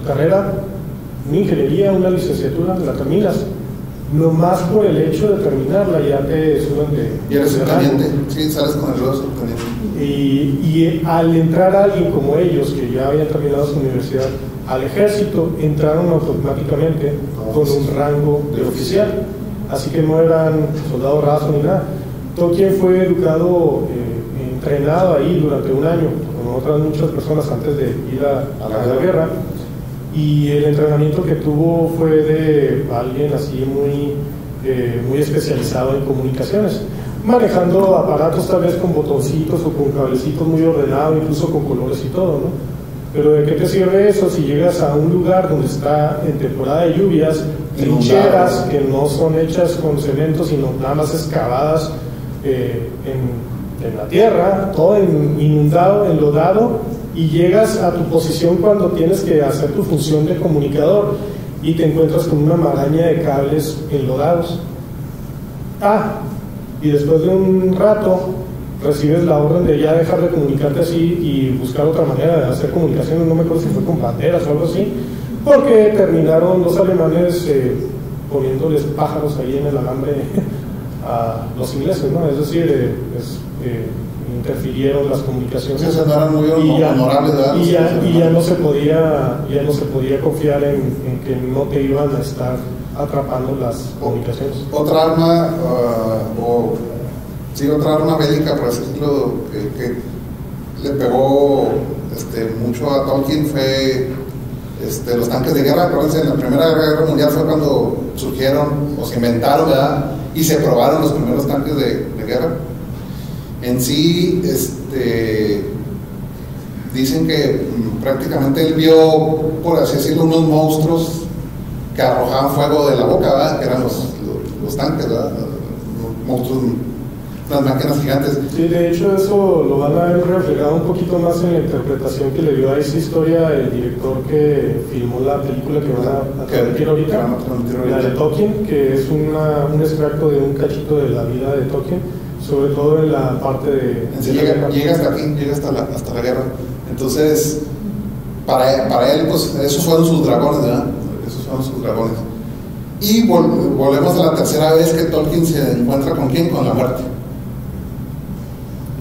carrera, una ingeniería, una licenciatura, la terminas. No más por el hecho de terminarla, ya te suben de... Y eres subteniente, sí, sales con el grado de subteniente. Y al entrar alguien como ellos, que ya habían terminado su universidad, al ejército, entraron automáticamente con un rango de oficial. Así que no eran soldados rasos ni nada. Tolkien fue educado, entrenado ahí durante un año, con otras muchas personas antes de ir a la guerra. Y el entrenamiento que tuvo fue de alguien así muy especializado en comunicaciones, manejando aparatos tal vez con botoncitos o con cablecitos muy ordenados, incluso con colores y todo, ¿no? Pero ¿de qué te sirve eso si llegas a un lugar donde está en temporada de lluvias, trincheras que no son hechas con cemento, sino nada más excavadas en la tierra, todo inundado, enlodado, y llegas a tu posición cuando tienes que hacer tu función de comunicador y te encuentras con una maraña de cables enlodados? Y después de un rato recibes la orden de ya dejar de comunicarte así y buscar otra manera de hacer comunicaciones. No me acuerdo si fue con banderas o algo así, porque terminaron los alemanes poniéndoles pájaros ahí en el alambre a los ingleses, ¿no? Es decir, interfirieron las comunicaciones. Sí, no eran muy honorables, ¿verdad? Y ya no se podía confiar en que no te iban a estar atrapando las comunicaciones. Otra arma, otra arma bélica, por así decirlo, que le pegó mucho a Tolkien fue los tanques de guerra. Acuérdense, en la Primera Guerra Mundial fue cuando surgieron o se inventaron, ¿verdad? Y se probaron los primeros tanques de guerra. En sí, dicen que prácticamente él vio, por así decirlo, unos monstruos que arrojaban fuego de la boca, ¿verdad? Que eran los tanques, ¿verdad? Monstruos, las máquinas gigantes. Sí, de hecho eso lo van a ver reflejado un poquito más en la interpretación que le dio a esa historia el director que filmó la película que van a transmitir ahorita, la de Tolkien, que es un extracto de un cachito de la vida de Tolkien, sobre todo en la parte de... Llega hasta aquí, llega hasta la guerra. Entonces, para él, pues, esos fueron sus dragones, ¿verdad? Esos fueron sus dragones. Y volvemos a la tercera vez que Tolkien se encuentra con ¿quién? Con la muerte.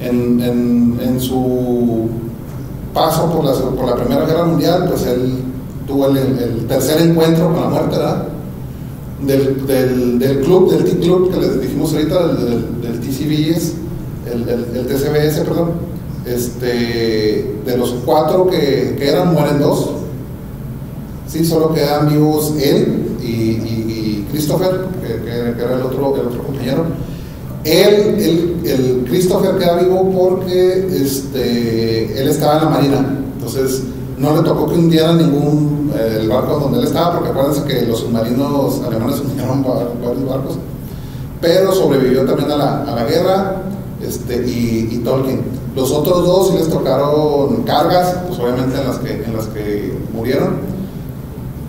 En su paso por la Primera Guerra Mundial, pues él tuvo el tercer encuentro con la muerte, ¿verdad? Del club, del T-Club que les dijimos ahorita, del TCBS, el TCBS, perdón. De los 4 que eran, mueren 2. Sí, solo quedan vivos él y Christopher, que era el otro compañero. El Christopher queda vivo porque él estaba en la marina, entonces no le tocó que hundieran el barco donde él estaba, porque acuérdense que los submarinos alemanes hundieron varios barcos, pero sobrevivió también a la guerra, y Tolkien. Los otros 2 sí les tocaron cargas, pues obviamente en las que murieron,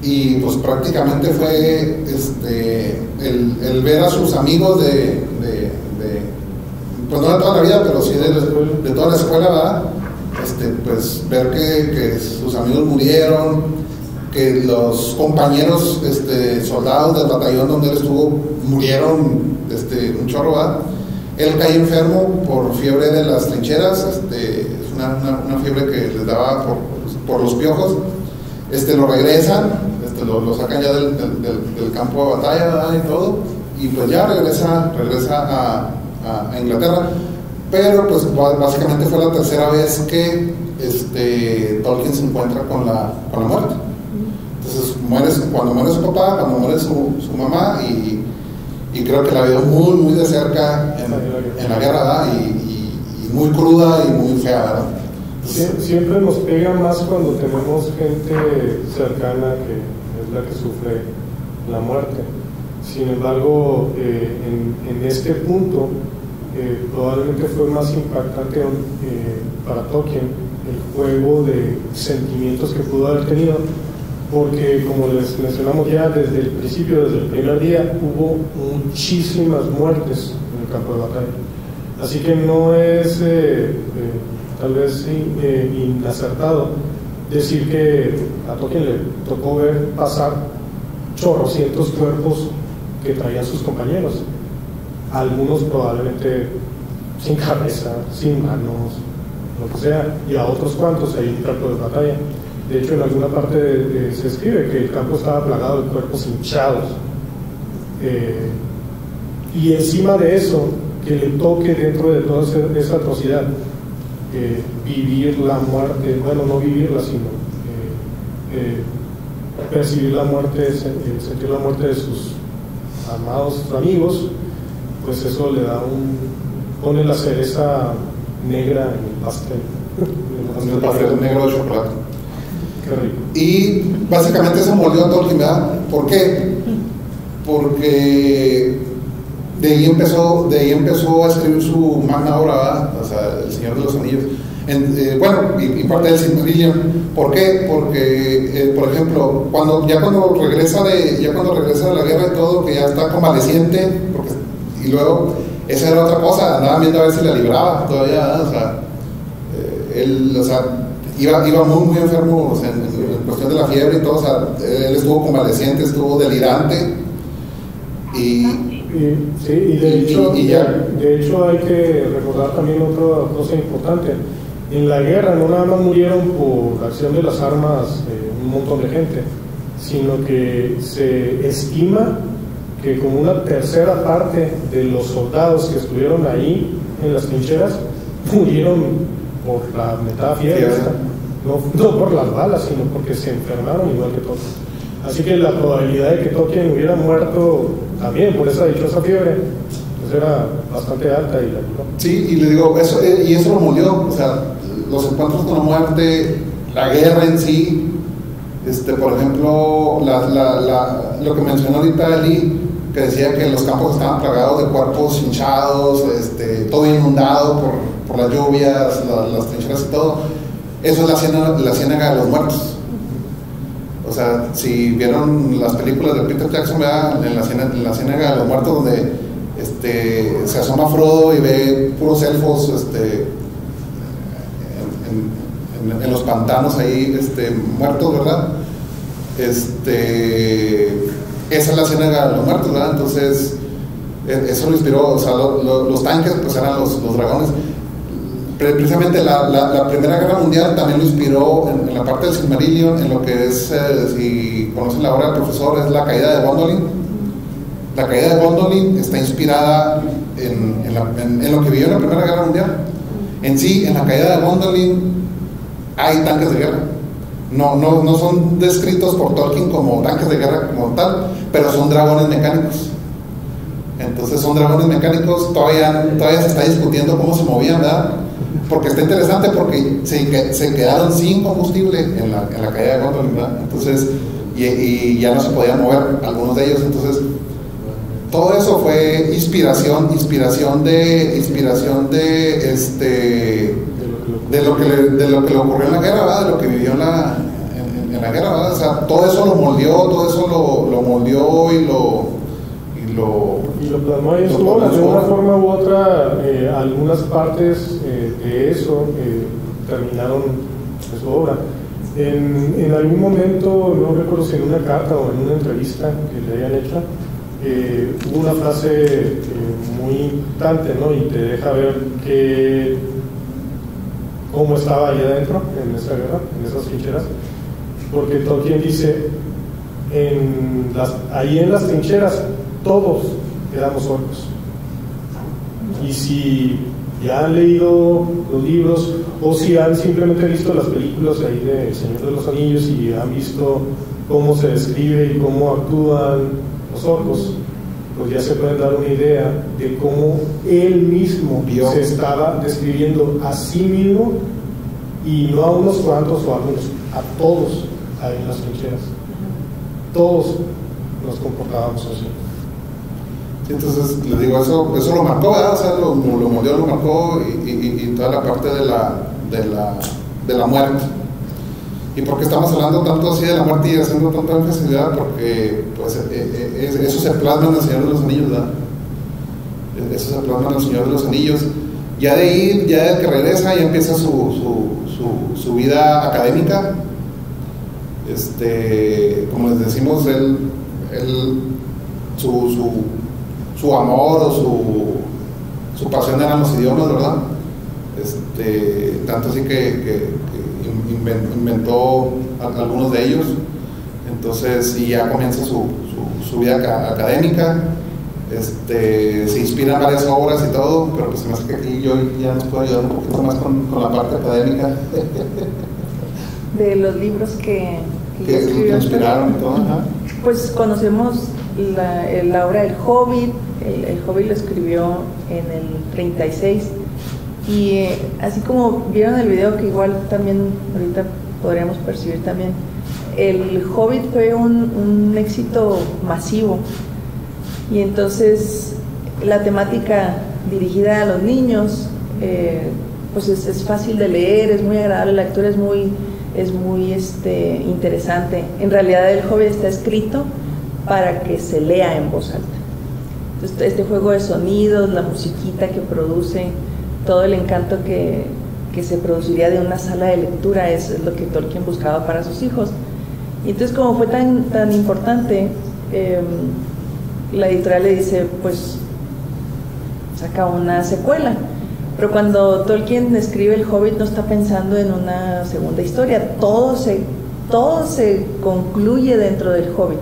y pues prácticamente fue el ver a sus amigos pues no de toda la vida, pero sí de toda la escuela, ¿verdad? Pues ver que sus amigos murieron, que los compañeros soldados del batallón donde él estuvo murieron, un chorro, ¿verdad? Él cayó enfermo por fiebre de las trincheras, es una fiebre que les daba por los piojos. Lo regresan, lo sacan ya del campo de batalla, ¿verdad? Y todo, y pues ya regresa a Inglaterra, pero pues básicamente fue la tercera vez que Tolkien se encuentra con la muerte. Entonces cuando muere su papá, cuando muere su mamá, y creo que la vio muy muy de cerca en la guerra, ¿verdad? Y muy cruda y muy fea, ¿verdad? Siempre nos pega más cuando tenemos gente cercana que es la que sufre la muerte. Sin embargo, en este punto probablemente fue más impactante para Tolkien el juego de sentimientos que pudo haber tenido, porque como les mencionamos ya desde el principio, desde el primer día, hubo muchísimas muertes en el campo de batalla. Así que no es tal vez inacertado decir que a Tolkien le tocó ver pasar chorrocientos cuerpos que traían sus compañeros, algunos probablemente sin cabeza, sin manos, lo que sea, y a otros cuantos ahí en el campo de batalla. De hecho, en alguna parte se escribe que el campo estaba plagado de cuerpos hinchados, y encima de eso, que le toque dentro de toda esa atrocidad vivir la muerte, bueno, no vivirla, sino percibir la muerte, sentir la muerte de sus amados amigos, pues eso le da pone la cereza negra en el pastel. En el pastel negro de chocolate. Qué rico. Y básicamente eso moldeó a Tolkien, ¿verdad? ¿Por qué? Porque de ahí empezó a escribir su magna obra, ¿verdad? O sea, El Señor de los Anillos. Y parte del Silmarillion. ¿Por qué? Porque, por ejemplo, cuando regresa de la guerra y todo, que ya está convaleciente, y luego, esa era otra cosa, andaba viendo a ver si la libraba todavía, ¿verdad? O sea, él, iba muy, muy enfermo, o sea, en cuestión de la fiebre y todo, o sea, él estuvo convaleciente, estuvo delirante, de hecho hay que recordar también otra cosa importante. En la guerra no nada más murieron por la acción de las armas un montón de gente, sino que se estima que como una tercera parte de los soldados que estuvieron ahí en las trincheras murieron por la metada fiebre, no por las balas, sino porque se enfermaron igual que todos. Así que la probabilidad de que Tolkien hubiera muerto también por esa dichosa fiebre pues era bastante alta y la libró. Sí, y le digo, eso lo molió, o sea, los encuentros con la muerte, la guerra en sí, por ejemplo, lo que mencionó ahorita Ali, que decía que los campos estaban plagados de cuerpos hinchados, todo inundado por las lluvias, las trincheras y todo. Eso es la Ciénaga de los Muertos. O sea, si vieron las películas de Peter Jackson, ¿verdad? En la Ciénaga de los Muertos, donde se asoma Frodo y ve puros elfos en los pantanos ahí muertos, ¿verdad? Esa es la Ciénaga de los Muertos, ¿verdad? Entonces eso lo inspiró. O sea, los tanques pues eran los dragones. Precisamente la Primera Guerra Mundial también lo inspiró en la parte del Silmarillion, en lo que es, si conocen la obra del profesor, es La Caída de Gondolin. La Caída de Gondolin está inspirada en lo que vivió en la Primera Guerra Mundial. En sí, en La Caída de Gondolin hay tanques de guerra. No son descritos por Tolkien como tanques de guerra como tal, pero son dragones mecánicos. Entonces son dragones mecánicos, todavía se está discutiendo cómo se movían, ¿verdad? Porque está interesante, porque se quedaron sin combustible en la caída de Gondolin, ¿verdad? Entonces, y ya no se podían mover algunos de ellos. Entonces, todo eso fue inspiración de lo que le ocurrió en la guerra, ¿verdad? De lo que vivió en la guerra, ¿verdad? O sea, todo eso lo moldeó y lo plasmó en su obra. De una forma u otra, algunas partes de eso terminaron en su obra. En algún momento, no recuerdo si en una carta o en una entrevista que le hayan hecho, hubo una frase muy importante, ¿no? Y te deja ver cómo estaba ahí adentro en esa guerra, en esas trincheras, porque Tolkien dice, ahí en las trincheras todos éramos orcos. Y si ya han leído los libros o si han simplemente visto las películas ahí de El Señor de los Anillos y han visto cómo se describe y cómo actúan los orcos, pues ya se pueden dar una idea de cómo él mismo se estaba describiendo a sí mismo, y no a unos cuantos o a algunos, a todos ahí en las trincheras. Todos nos comportábamos así. Sí, entonces les digo, eso lo marcó, ¿verdad? O sea, lo moldeó, lo marcó, y toda la parte de la muerte. ¿Y por qué estamos hablando tanto así de la muerte y haciendo tanta énfasis? Porque pues, eso se plasma en El Señor de los Anillos, ¿verdad? Eso se plasma en El Señor de los Anillos. Ya de ahí, ya de que regresa, ya empieza su vida académica. Como les decimos, su amor o su pasión eran los idiomas, ¿verdad? Tanto así que inventó algunos de ellos. Entonces, y ya comienza su vida académica. Se inspira en varias obras y todo, pero pues se me hace que aquí yo ya nos puedo ayudar un poquito más con la parte académica de los libros que inspiraron y todo. Ajá. Pues conocemos la obra del Hobbit. El Hobbit lo escribió en el 36, y así como vieron el video, que igual también ahorita podríamos percibir también, el Hobbit fue un éxito masivo, y entonces la temática dirigida a los niños pues es fácil de leer, es muy agradable, la lectura es muy interesante. En realidad el Hobbit está escrito para que se lea en voz alta. Entonces, este juego de sonidos, la musiquita que produce, todo el encanto que se produciría de una sala de lectura es lo que Tolkien buscaba para sus hijos. Y entonces, como fue tan importante, la editorial le dice, pues saca una secuela. Pero cuando Tolkien escribe El Hobbit no está pensando en una segunda historia, todo se concluye dentro del Hobbit,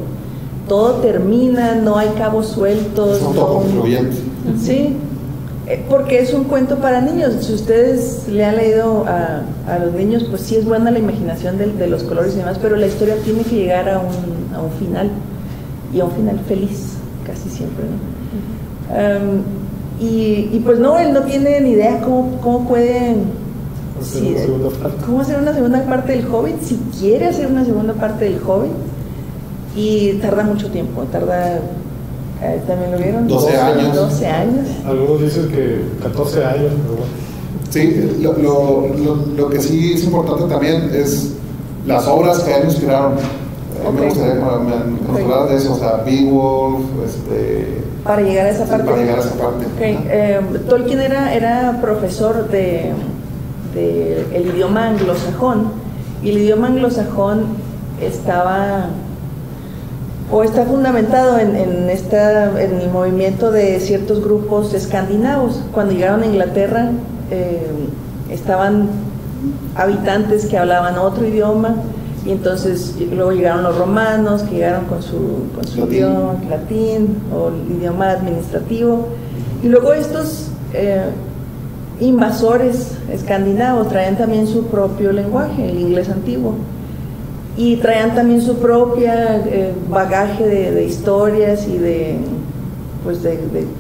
todo termina, no hay cabos sueltos. Es todo concluyente. Sí, porque es un cuento para niños. Si ustedes le han leído a los niños, pues sí es buena la imaginación de los colores y demás, pero la historia tiene que llegar a un final, y a un final feliz, casi siempre, ¿no? Y pues no, él no tiene ni idea cómo puede cómo hacer una segunda parte del Hobbit, si quiere hacer una segunda parte del Hobbit, y tarda mucho tiempo, tarda ¿También lo vieron? 12 años. 12 años. Algunos dicen que 14 años, pero bueno. Sí, lo que sí es importante también es las obras que a él inspiraron. Me gustaría que me hablaras de eso, o sea, Beowulf, para llegar a esa parte. Para llegar a esa parte. Okay. Tolkien era profesor de el idioma anglosajón, y el idioma anglosajón está fundamentado en el movimiento de ciertos grupos escandinavos. Cuando llegaron a Inglaterra, estaban habitantes que hablaban otro idioma, y entonces luego llegaron los romanos, que llegaron con su idioma latín o el idioma administrativo, y luego estos invasores escandinavos traían también su propio lenguaje, el inglés antiguo, y traían también su propia bagaje de historias y de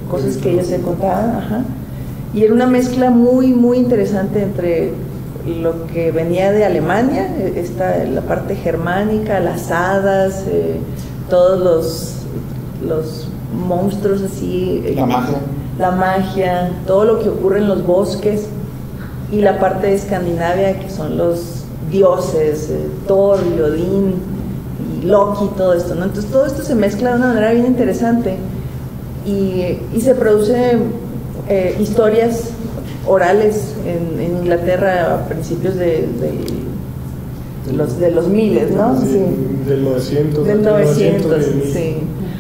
cosas que ellos se contaban. Ajá. Y era una mezcla muy, muy interesante entre lo que venía de Alemania, la parte germánica, las hadas, todos los monstruos así, la magia, todo lo que ocurre en los bosques, y la parte de Escandinavia, que son los dioses, Thor y Odín y Loki, todo esto, ¿no? Entonces todo esto se mezcla de una manera bien interesante, y se produce historias orales en Inglaterra a principios de los miles, ¿no? Sí, del 900. Del 900, sí.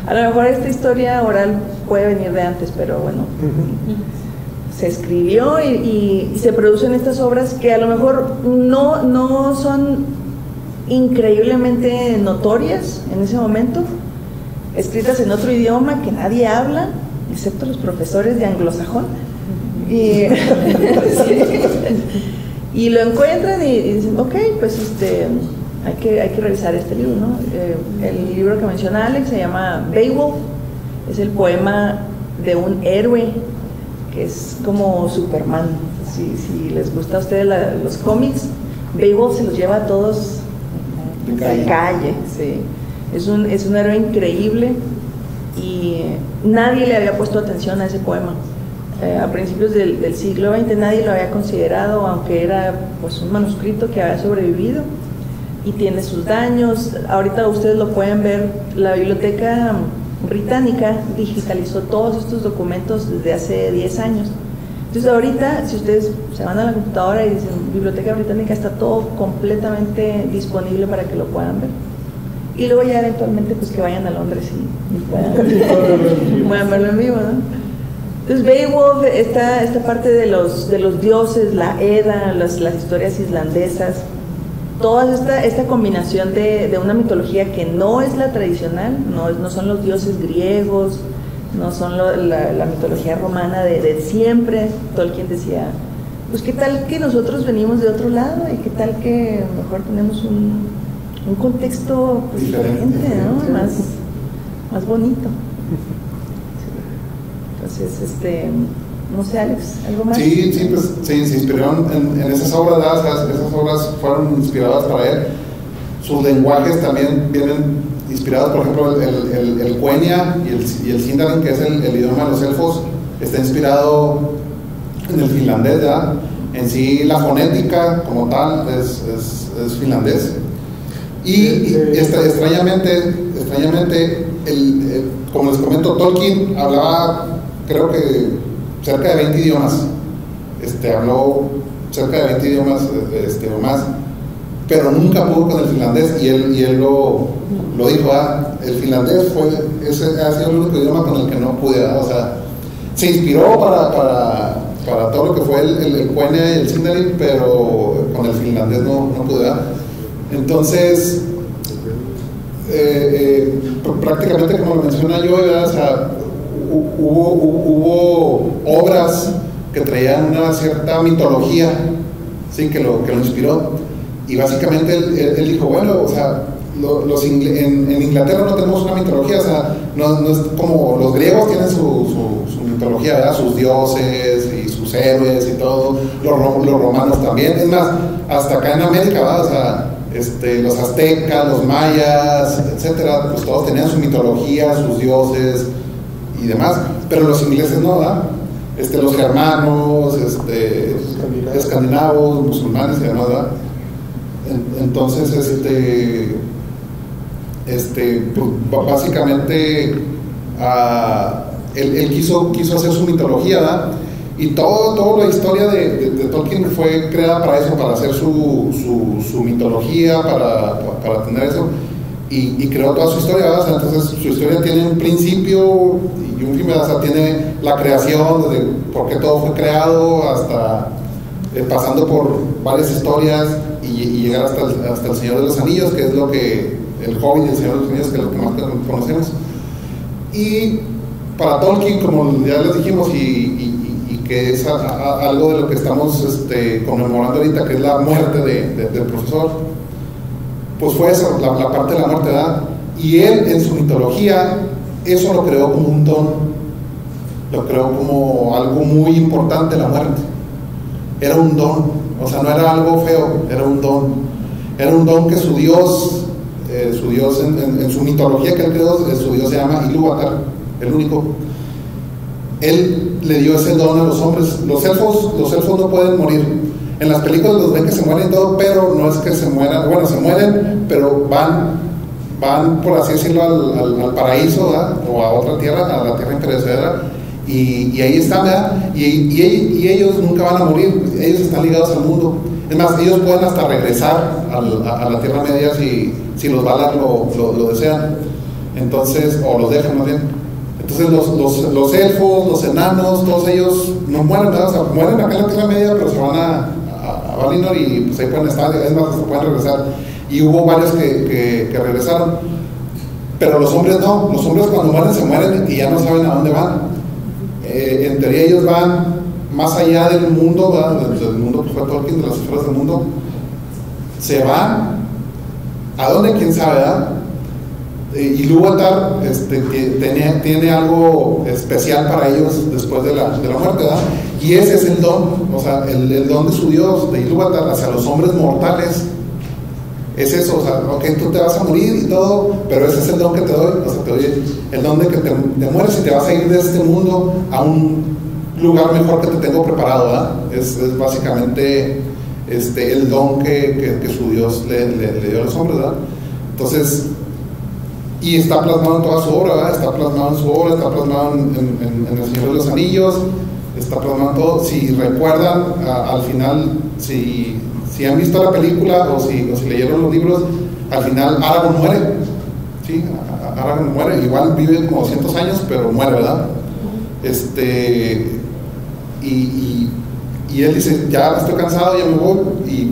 A lo mejor esta historia oral puede venir de antes, pero bueno, se escribió y se producen estas obras que a lo mejor no son increíblemente notorias en ese momento, escritas en otro idioma que nadie habla, excepto los profesores de anglosajón. Y lo encuentran y dicen, ok, pues hay que revisar este libro, ¿no? El libro que menciona Alex se llama Beowulf, es el poema de un héroe que es como Superman. Si les gusta a ustedes los cómics, Beowulf se los lleva a todos a la calle, sí. Es un héroe increíble, y nadie le había puesto atención a ese poema. A principios del siglo XX nadie lo había considerado, aunque era pues un manuscrito que había sobrevivido y tiene sus daños. Ahorita ustedes lo pueden ver, la Biblioteca Británica digitalizó todos estos documentos desde hace 10 años. Entonces ahorita, si ustedes se van a la computadora y dicen Biblioteca Británica, está todo completamente disponible para que lo puedan ver. Y luego ya eventualmente pues que vayan a Londres y puedan verlo en vivo, ¿no? Entonces Beowulf, esta parte de los dioses, la Edda, las historias islandesas, toda esta combinación de una mitología que no es la tradicional, no son los dioses griegos, no son la mitología romana de siempre. Tolkien decía, pues qué tal que nosotros venimos de otro lado, y qué tal que mejor tenemos un contexto pues, diferente, ¿no? Más bonito. Entonces, no sé, Alex, ¿algo más? Sí, pues se inspiraron en esas obras, esas obras fueron inspiradas para él. Sus lenguajes también vienen inspirados, por ejemplo, el Quenya y el Sindarin, que es el idioma de los elfos, está inspirado en el finlandés, ¿verdad? En sí, la fonética como tal es finlandés. Y extrañamente, como les comento, Tolkien hablaba, creo que cerca de 20 idiomas. Habló cerca de 20 idiomas o más, pero nunca pudo con el finlandés, y él lo dijo, el finlandés ha sido el único idioma con el que no pude, o sea, se inspiró para todo lo que fue el Quenya y el Sindarin, pero con el finlandés no pude. Entonces, prácticamente como lo menciona yo, o sea, hubo obras que traían una cierta mitología, ¿sí? que lo inspiró, y básicamente él dijo, bueno, o sea, en Inglaterra no tenemos una mitología, o sea, no es como los griegos tienen su mitología, ¿verdad? Sus dioses y sus héroes y todo, los romanos también, es más, hasta acá en América, ¿verdad? O sea, los aztecas, los mayas, etcétera, pues todos tenían su mitología, sus dioses, y demás, pero los ingleses no, ¿verdad? Los germanos, escandinavos, musulmanes y demás, ¿verdad? Entonces, pues, básicamente él quiso hacer su mitología, ¿verdad? Y toda la historia de Tolkien fue creada para eso, para hacer su mitología, para tener eso, y creó toda su historia, ¿verdad? O sea, entonces su historia tiene un principio y un fin, ¿verdad? O sea, tiene la creación, desde por qué todo fue creado, hasta pasando por varias historias y llegar hasta el Señor de los Anillos, que es lo que el Hobbit y el Señor de los Anillos, que es lo que más conocemos. Y para Tolkien, como ya les dijimos, y que es algo de lo que estamos conmemorando ahorita, que es la muerte del profesor, pues fue eso, la parte de la muerte, ¿verdad? Y él, en su mitología, eso lo creó como un don, lo creó como algo muy importante, la muerte. Era un don, o sea, no era algo feo, era un don que su Dios en su mitología que él creó, su Dios se llama Ilúvatar, el único. Él le dio ese don a los hombres. Los elfos no pueden morir. En las películas los ven que se mueren y todo, pero no es que se mueran, bueno, se mueren, pero van por así decirlo al paraíso, ¿verdad? O a otra tierra, a la tierra imperecedera, y ahí están, ¿verdad? Y ellos nunca van a morir, ellos están ligados al mundo. Es más, ellos pueden hasta regresar a la Tierra Media si los Valar lo desean. Entonces, o los dejan más bien. Entonces los elfos, los enanos, todos ellos no mueren, ¿verdad? O sea, mueren acá en la Tierra Media, pero se van a Valinor y pues ahí pueden estar, es más, se pueden regresar. Y hubo varios que regresaron. Pero los hombres no, los hombres cuando mueren se mueren y ya no saben a dónde van. En teoría ellos van más allá del mundo, ¿verdad? Del mundo que fue Tolkien, de las esferas del mundo. Se van, ¿a dónde? ¿Quién sabe, verdad? Y Ilúvatar tiene algo especial para ellos después de la muerte, ¿verdad? Y ese es el don, o sea, el don de su Dios, de Ilúvatar, hacia los hombres mortales. Es eso, o sea, ok, tú te vas a morir y todo, pero ese es el don que te doy, o sea, te doy el don de que te mueres y te vas a ir de este mundo a un lugar mejor que te tengo preparado, ¿verdad? Es básicamente el don que su Dios le dio a los hombres, ¿verdad? Entonces, y está plasmado en toda su obra, ¿verdad? Está plasmado en su obra, está plasmado en El Señor de los Anillos, está plasmado en todo. Si recuerdan, al final, si han visto la película o si leyeron los libros, al final Aragorn muere, ¿sí? Aragorn muere, igual vive como 200 años, pero muere, ¿verdad? Y él dice, ya estoy cansado, ya me voy, y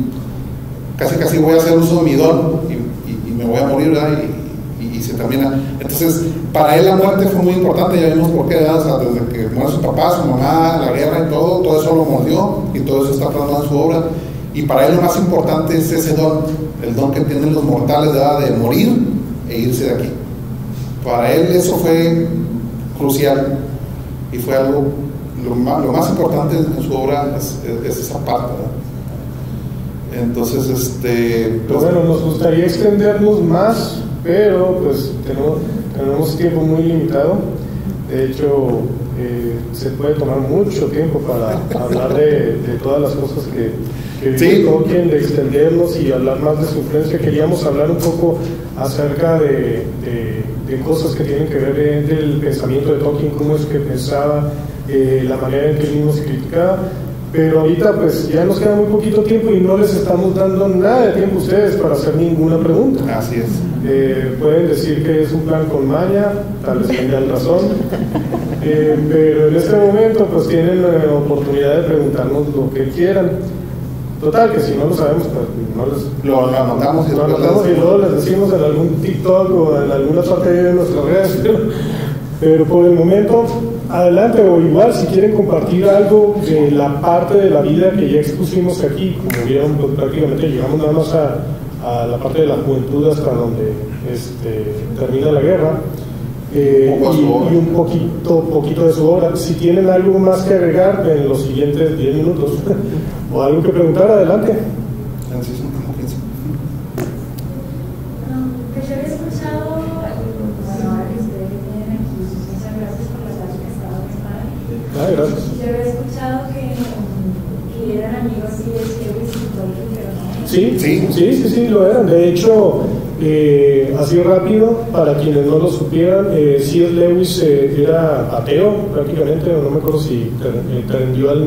casi voy a hacer uso de mi don, y me voy a morir, ¿verdad? Y se termina. Entonces, para él la muerte fue muy importante, ya vimos por qué, ¿verdad? O sea, desde que muere su papá, su mamá, la guerra y todo eso lo mordió, y todo eso está plasmado en su obra. Y para él lo más importante es ese don, el don que tienen los mortales, ¿verdad? De morir e irse de aquí. Para él eso fue crucial, y fue algo, lo más importante en su obra es esa parte, ¿verdad? Entonces, pues bueno, nos gustaría extendernos más, pero pues tenemos tiempo muy limitado. De hecho, se puede tomar mucho tiempo para hablar de todas las cosas que sí. Tolkien, de extendernos y hablar más de su influencia. Queríamos hablar un poco acerca de cosas que tienen que ver del pensamiento de Tolkien, cómo es que pensaba, la manera en que él mismo se criticaba. Pero ahorita pues ya nos queda muy poquito tiempo y no les estamos dando nada de tiempo a ustedes para hacer ninguna pregunta. Así es. Pueden decir que es un plan con maña, tal vez tengan razón, pero en este momento pues tienen la oportunidad de preguntarnos lo que quieran. Total, que si no lo sabemos, pues no les lo anotamos y luego les decimos en algún TikTok o en alguna parte de nuestras redes, pero por el momento adelante, o igual si quieren compartir algo de la parte de la vida que ya expusimos aquí. Como vieron, pues prácticamente llegamos nada más a la parte de la juventud hasta donde termina la guerra, y un poquito de su obra. Si tienen algo más que agregar en los siguientes 10 minutos o algo que preguntar, adelante. Que yo había escuchado, bueno, ahora que ustedes vienen aquí, muchas gracias por la gracias. Yo había escuchado que eran amigos y de Lewis y Tolkien, pero no. Sí, lo eran. De hecho, así rápido, para quienes no lo supieran, C.S. Lewis era ateo prácticamente, no me acuerdo si tendió al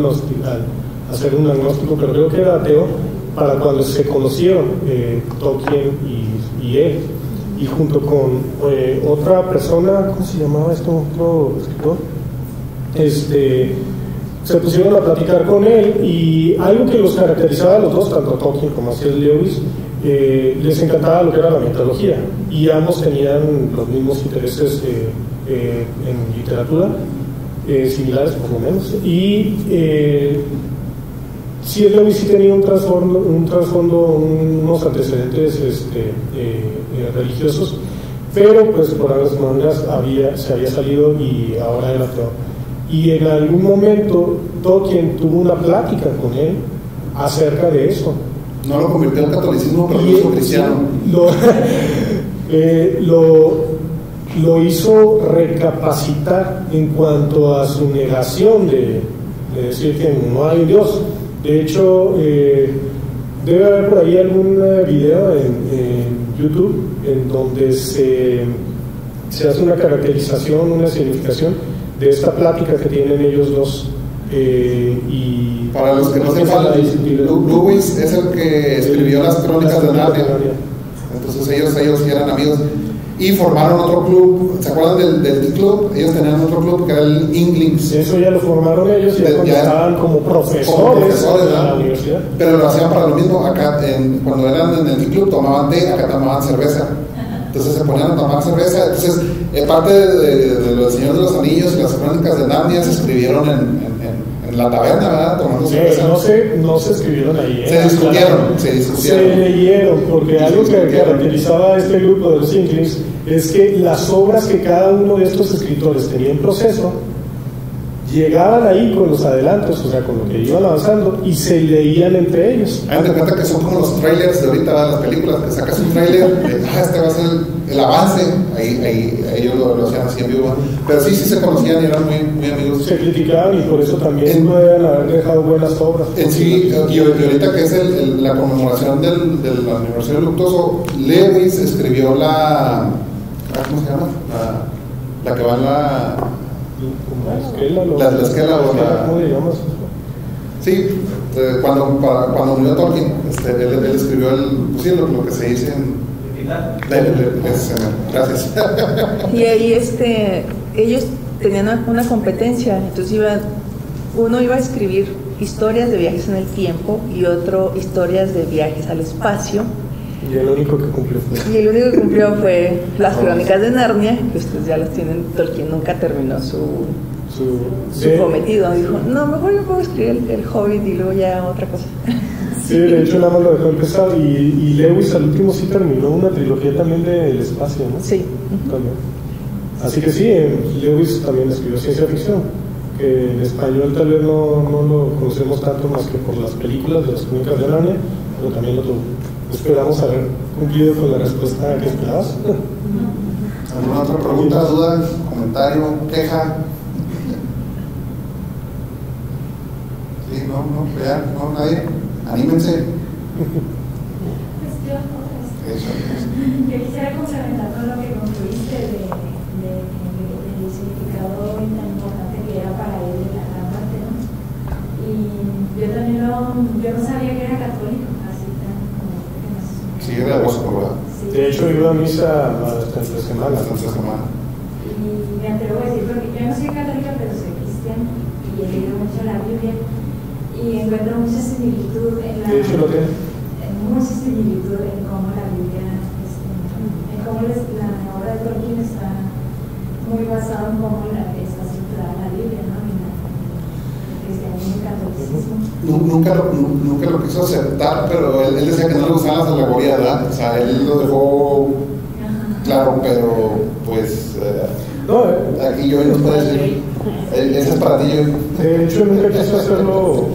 hacer un agnóstico, pero creo que era ateo para cuando se conocieron Tolkien y él. Y junto con otra persona, ¿cómo se llamaba esto? Otro escritor, se pusieron a platicar con él, y algo que los caracterizaba a los dos, tanto Tolkien como a C.S. Lewis, les encantaba lo que era la mitología, y ambos tenían los mismos intereses en literatura, similares por lo menos, y C.S. Lewis sí tenía un trasfondo, unos antecedentes religiosos, pero pues por algunas maneras se había salido y ahora era ateo. Y en algún momento Tolkien tuvo una plática con él acerca de eso. No lo convirtió al catolicismo, pero lo hizo cristiano. Lo hizo recapacitar en cuanto a su negación de decir que no hay un Dios. De hecho, debe haber por ahí algún video en YouTube en donde se hace una caracterización, una significación de esta plática que tienen ellos dos. Y para los que no sepan, Lewis es el que escribió las Crónicas de Narnia. Entonces ellos eran amigos y formaron otro club. ¿Se acuerdan del club? Ellos tenían otro club que era el Inklings. Eso ya lo formaron ellos ya estaban como profesores de la universidad. Pero lo hacían para lo mismo. Acá cuando eran en el club tomaban té, acá tomaban cerveza. Entonces se ponían a tomar cerveza. Entonces parte de los Señor de los Anillos y las Crónicas de Narnia se escribieron en la taberna, ¿verdad? Tomando cerveza. No se escribieron ahí. Se discutieron. Se leyeron, porque algo que caracterizaba a este grupo de los Inklings es que las obras que cada uno de estos escritores tenía en proceso llegaban ahí con los adelantos, o sea, con lo que iban avanzando, y se leían entre ellos. Hagan de cuenta que son como los trailers de ahorita, las películas, que sacas un trailer, este va a ser el avance, ahí ellos lo hacían así en vivo, pero sí se conocían y eran muy amigos. Se criticaban, y por eso también no deben haber dejado buenas obras. Sí, y ahorita que es la conmemoración del aniversario luctuoso, Lewis escribió ¿cómo se llama? La que va en la esquela, ¿cómo le llamas? Sí, cuando murió Tolkien, él escribió lo que se dice gracias. Y ahí ellos tenían una competencia, entonces uno iba a escribir historias de viajes en el tiempo y otro historias de viajes al espacio. Y el único que cumplió fue las Crónicas de Narnia, que ustedes ya las tienen. Tolkien nunca terminó su cometido. Dijo, no, mejor yo puedo escribir el Hobbit y luego ya otra cosa. Sí, de hecho nada más lo dejó empezar, y Lewis al último sí terminó una trilogía también del espacio, ¿no? Sí. También. Así que sí, Lewis también escribió ciencia ficción, que en español tal vez no lo conocemos tanto más que por las películas de las Crónicas de Narnia, pero también lo tuvo. Esperamos haber cumplido con la respuesta que esperabas. ¿Alguna otra pregunta, duda, comentario, queja? Sí, no, nadie. Anímense. Yo quisiera complementar con lo que concluiste del significado tan importante que era para él la gran parte, ¿no? Y yo también yo no sabía que era católico. Sí, era de ¿verdad? De hecho, iba a misa hasta entre semana. Y me atrevo a decir, porque yo no soy católica, pero soy cristiana, y he leído mucho la Biblia, y encuentro mucha similitud de hecho, lo tiene. Mucha similitud en cómo la Biblia, en cómo la obra de Tolkien está muy basada en cómo está estructurada la Biblia, ¿no? En el cristianismo y el catolicismo. Nunca lo quiso aceptar, pero él decía que no le gustaban las alegorías, ¿verdad? O sea, él lo dejó claro, pero pues aquí yo no puedo decir, ese es para ti. De hecho, nunca quiso hacerlo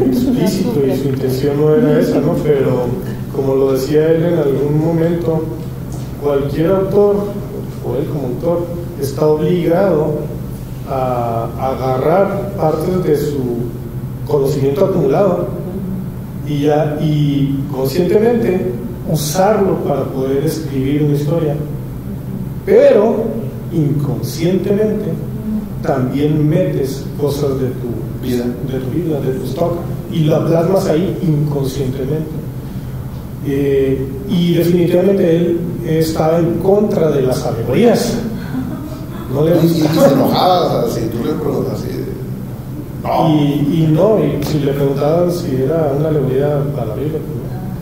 explícito, y su intención no era esa, ¿no? Pero como lo decía él en algún momento, cualquier autor, o él como autor, está obligado a agarrar partes de su conocimiento acumulado y conscientemente usarlo para poder escribir una historia, pero inconscientemente también metes cosas de tu vida, de tu stock, y la plasmas ahí inconscientemente. Y definitivamente él estaba en contra de las alegorías. No le gustaba. Y se enojaba, o sea, si tú le preguntas así. No. Y si le preguntaban si era una alegoría para la Biblia,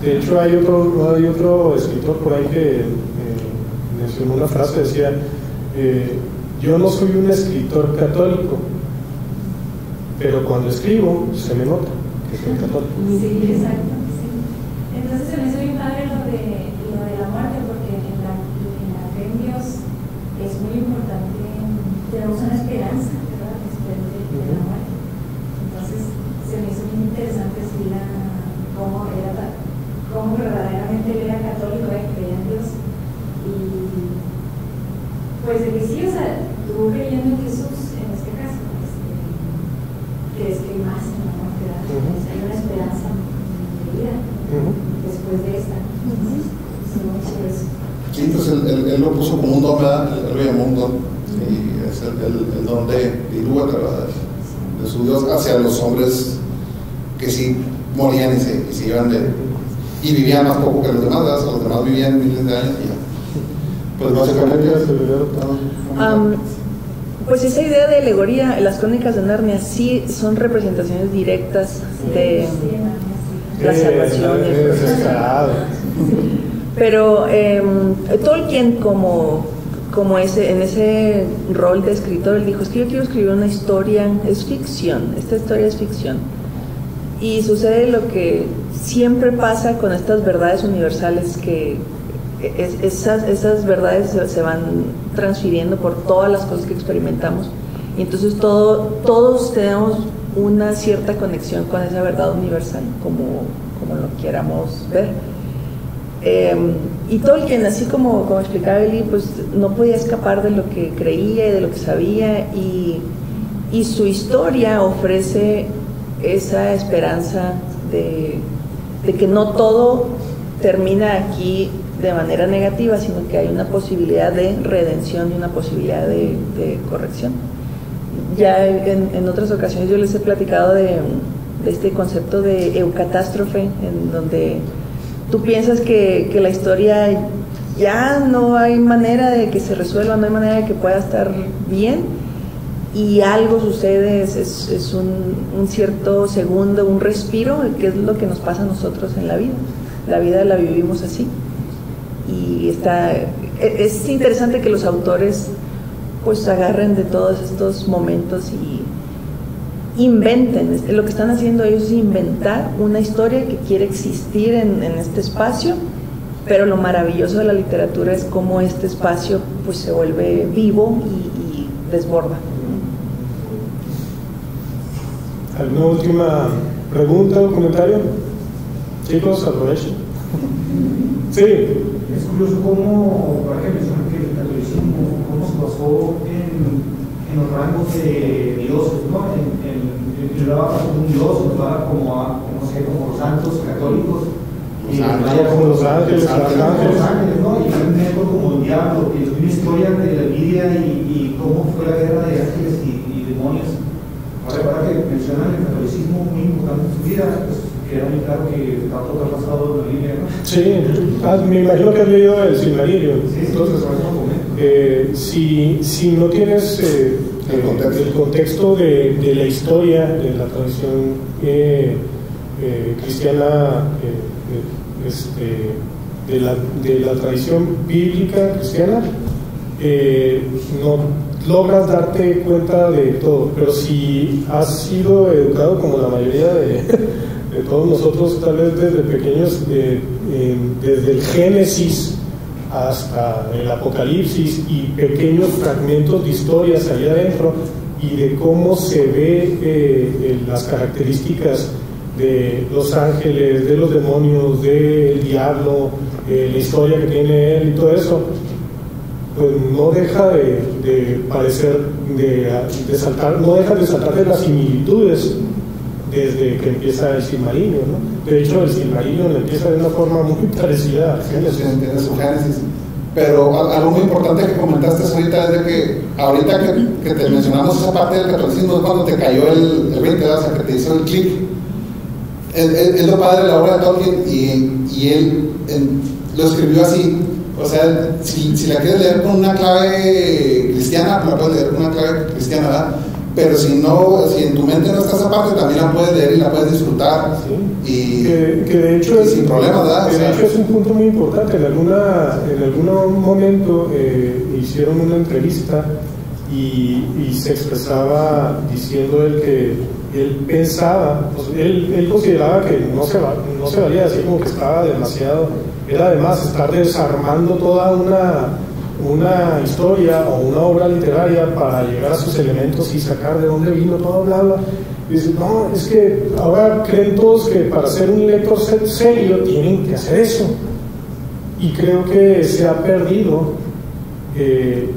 de hecho hay otro escritor por ahí que mencionó una frase, decía, yo no soy un escritor católico, pero cuando escribo se me nota que soy católico. Sí, exacto. Sí. Entonces se me hizo bien padre lo de la muerte, porque en la fe en Dios es muy importante, tenemos una esperanza, ¿verdad? Después de la muerte. Entonces se me hizo muy interesante cómo verdaderamente él era católico, creía en Dios. Y pues de que sí, o sea, tú creyendo en Jesús, en este caso, crees que hay más en la muerte, ¿verdad? Hay una esperanza de vida después de esta. Sí, pues él lo puso como un don, ¿verdad? Él lo llamó un don, y es el don de Ilúvatar, ¿verdad? De su Dios hacia los hombres que sí morían y se iban y vivían más poco que los demás, ¿verdad? Los demás vivían miles de años y ya. Pues básicamente pues esa idea de alegoría, las crónicas de Narnia sí son representaciones directas de la salvación y el proceso. Pero Tolkien en ese rol de escritor, él dijo, es que yo quiero escribir una historia, es ficción, esta historia es ficción. Y sucede lo que siempre pasa con estas verdades universales, que esas verdades se van transfiriendo por todas las cosas que experimentamos, y entonces todos tenemos una cierta conexión con esa verdad universal, como lo quieramos ver. Y Tolkien, así como explicaba Eli, pues no podía escapar de lo que creía y de lo que sabía, y su historia ofrece esa esperanza de que no todo termina aquí de manera negativa, sino que hay una posibilidad de redención y una posibilidad de corrección. Ya en otras ocasiones yo les he platicado de este concepto de eucatástrofe, en donde tú piensas que la historia ya no hay manera de que se resuelva, no hay manera de que pueda estar bien, y algo sucede, es un cierto segundo, un respiro, que es lo que nos pasa a nosotros en la vida. La vida la vivimos así, y es interesante que los autores pues agarren de todos estos momentos y inventen. Lo que están haciendo ellos es inventar una historia que quiere existir en este espacio, pero lo maravilloso de la literatura es cómo este espacio pues se vuelve vivo y desborda. ¿Alguna última pregunta o comentario? Chicos, aprovechen. Sí. Es curioso cómo, para que mencionan que el catolicismo, cómo se basó en los rangos de dioses, ¿no? En un dios, como los santos católicos, como los ángeles, ¿no? Y un método como el diablo, que es una historia de la Biblia y cómo fue la guerra de ángeles y demonios. Ahora que mencionan el catolicismo muy importante en su vida, pues queda muy claro que está todo pasado en la Biblia, ¿no? Sí, me imagino que has leído el Silmarillion. Sí, entonces, si no tienes el contexto de la historia, de la tradición cristiana, de la tradición bíblica cristiana, no logras darte cuenta de todo. Pero si has sido educado como la mayoría de todos nosotros, tal vez desde pequeños, desde el Génesis hasta el Apocalipsis, y pequeños fragmentos de historias ahí adentro, y de cómo se ve las características de los ángeles, de los demonios, del diablo, la historia que tiene él y todo eso, pues no deja de parecer, no deja de saltar de las similitudes desde que empieza el Silmarillion, ¿no? De hecho, el Silmarillion empieza de una forma muy parecida a Génesis. Tiene su Génesis. Pero algo muy importante que comentaste ahorita es de que ahorita que te mencionamos esa parte del catolicismo es cuando te cayó el 20, o sea, que te hizo el clic. Es lo padre de la obra de Tolkien y él lo escribió así. O sea, si la quieres leer con una clave cristiana, la puedes leer con una clave cristiana, ¿verdad? Pero si en tu mente no está esa parte, también la puedes leer y la puedes disfrutar. Sí. Y que de hecho sin problemas, ¿verdad? De hecho es un punto muy importante. En algún momento hicieron una entrevista y se expresaba diciendo él que él pensaba, pues, él consideraba que no se valía, así como que estaba demasiado, era además estar desarmando toda una historia o una obra literaria para llegar a sus elementos y sacar de dónde vino todo, bla, bla. Y dice, no, es que ahora creen todos que para ser un lector serio tienen que hacer eso. Y creo que se ha perdido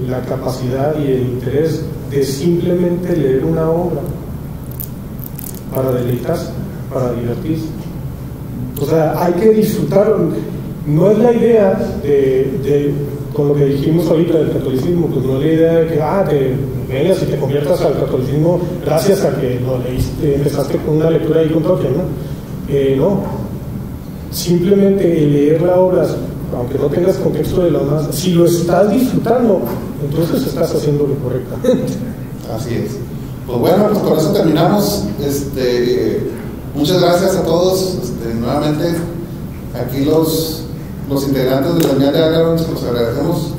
la capacidad y el interés de simplemente leer una obra para deleitarse, para divertirse. O sea, hay que disfrutarlo. No es la idea con lo que dijimos ahorita del catolicismo, pues no es la idea de que te vengas y te conviertas al catolicismo gracias a que lo leíste, empezaste con una lectura ahí con Tolkien, ¿no? No. Simplemente el leer la obra, aunque no tengas contexto de la más, si lo estás disfrutando, entonces estás haciendo lo correcto. Así es. Pues bueno, pues con eso terminamos. Muchas gracias a todos. Nuevamente, aquí los integrantes de la Esmial de Aragorn, los agradecemos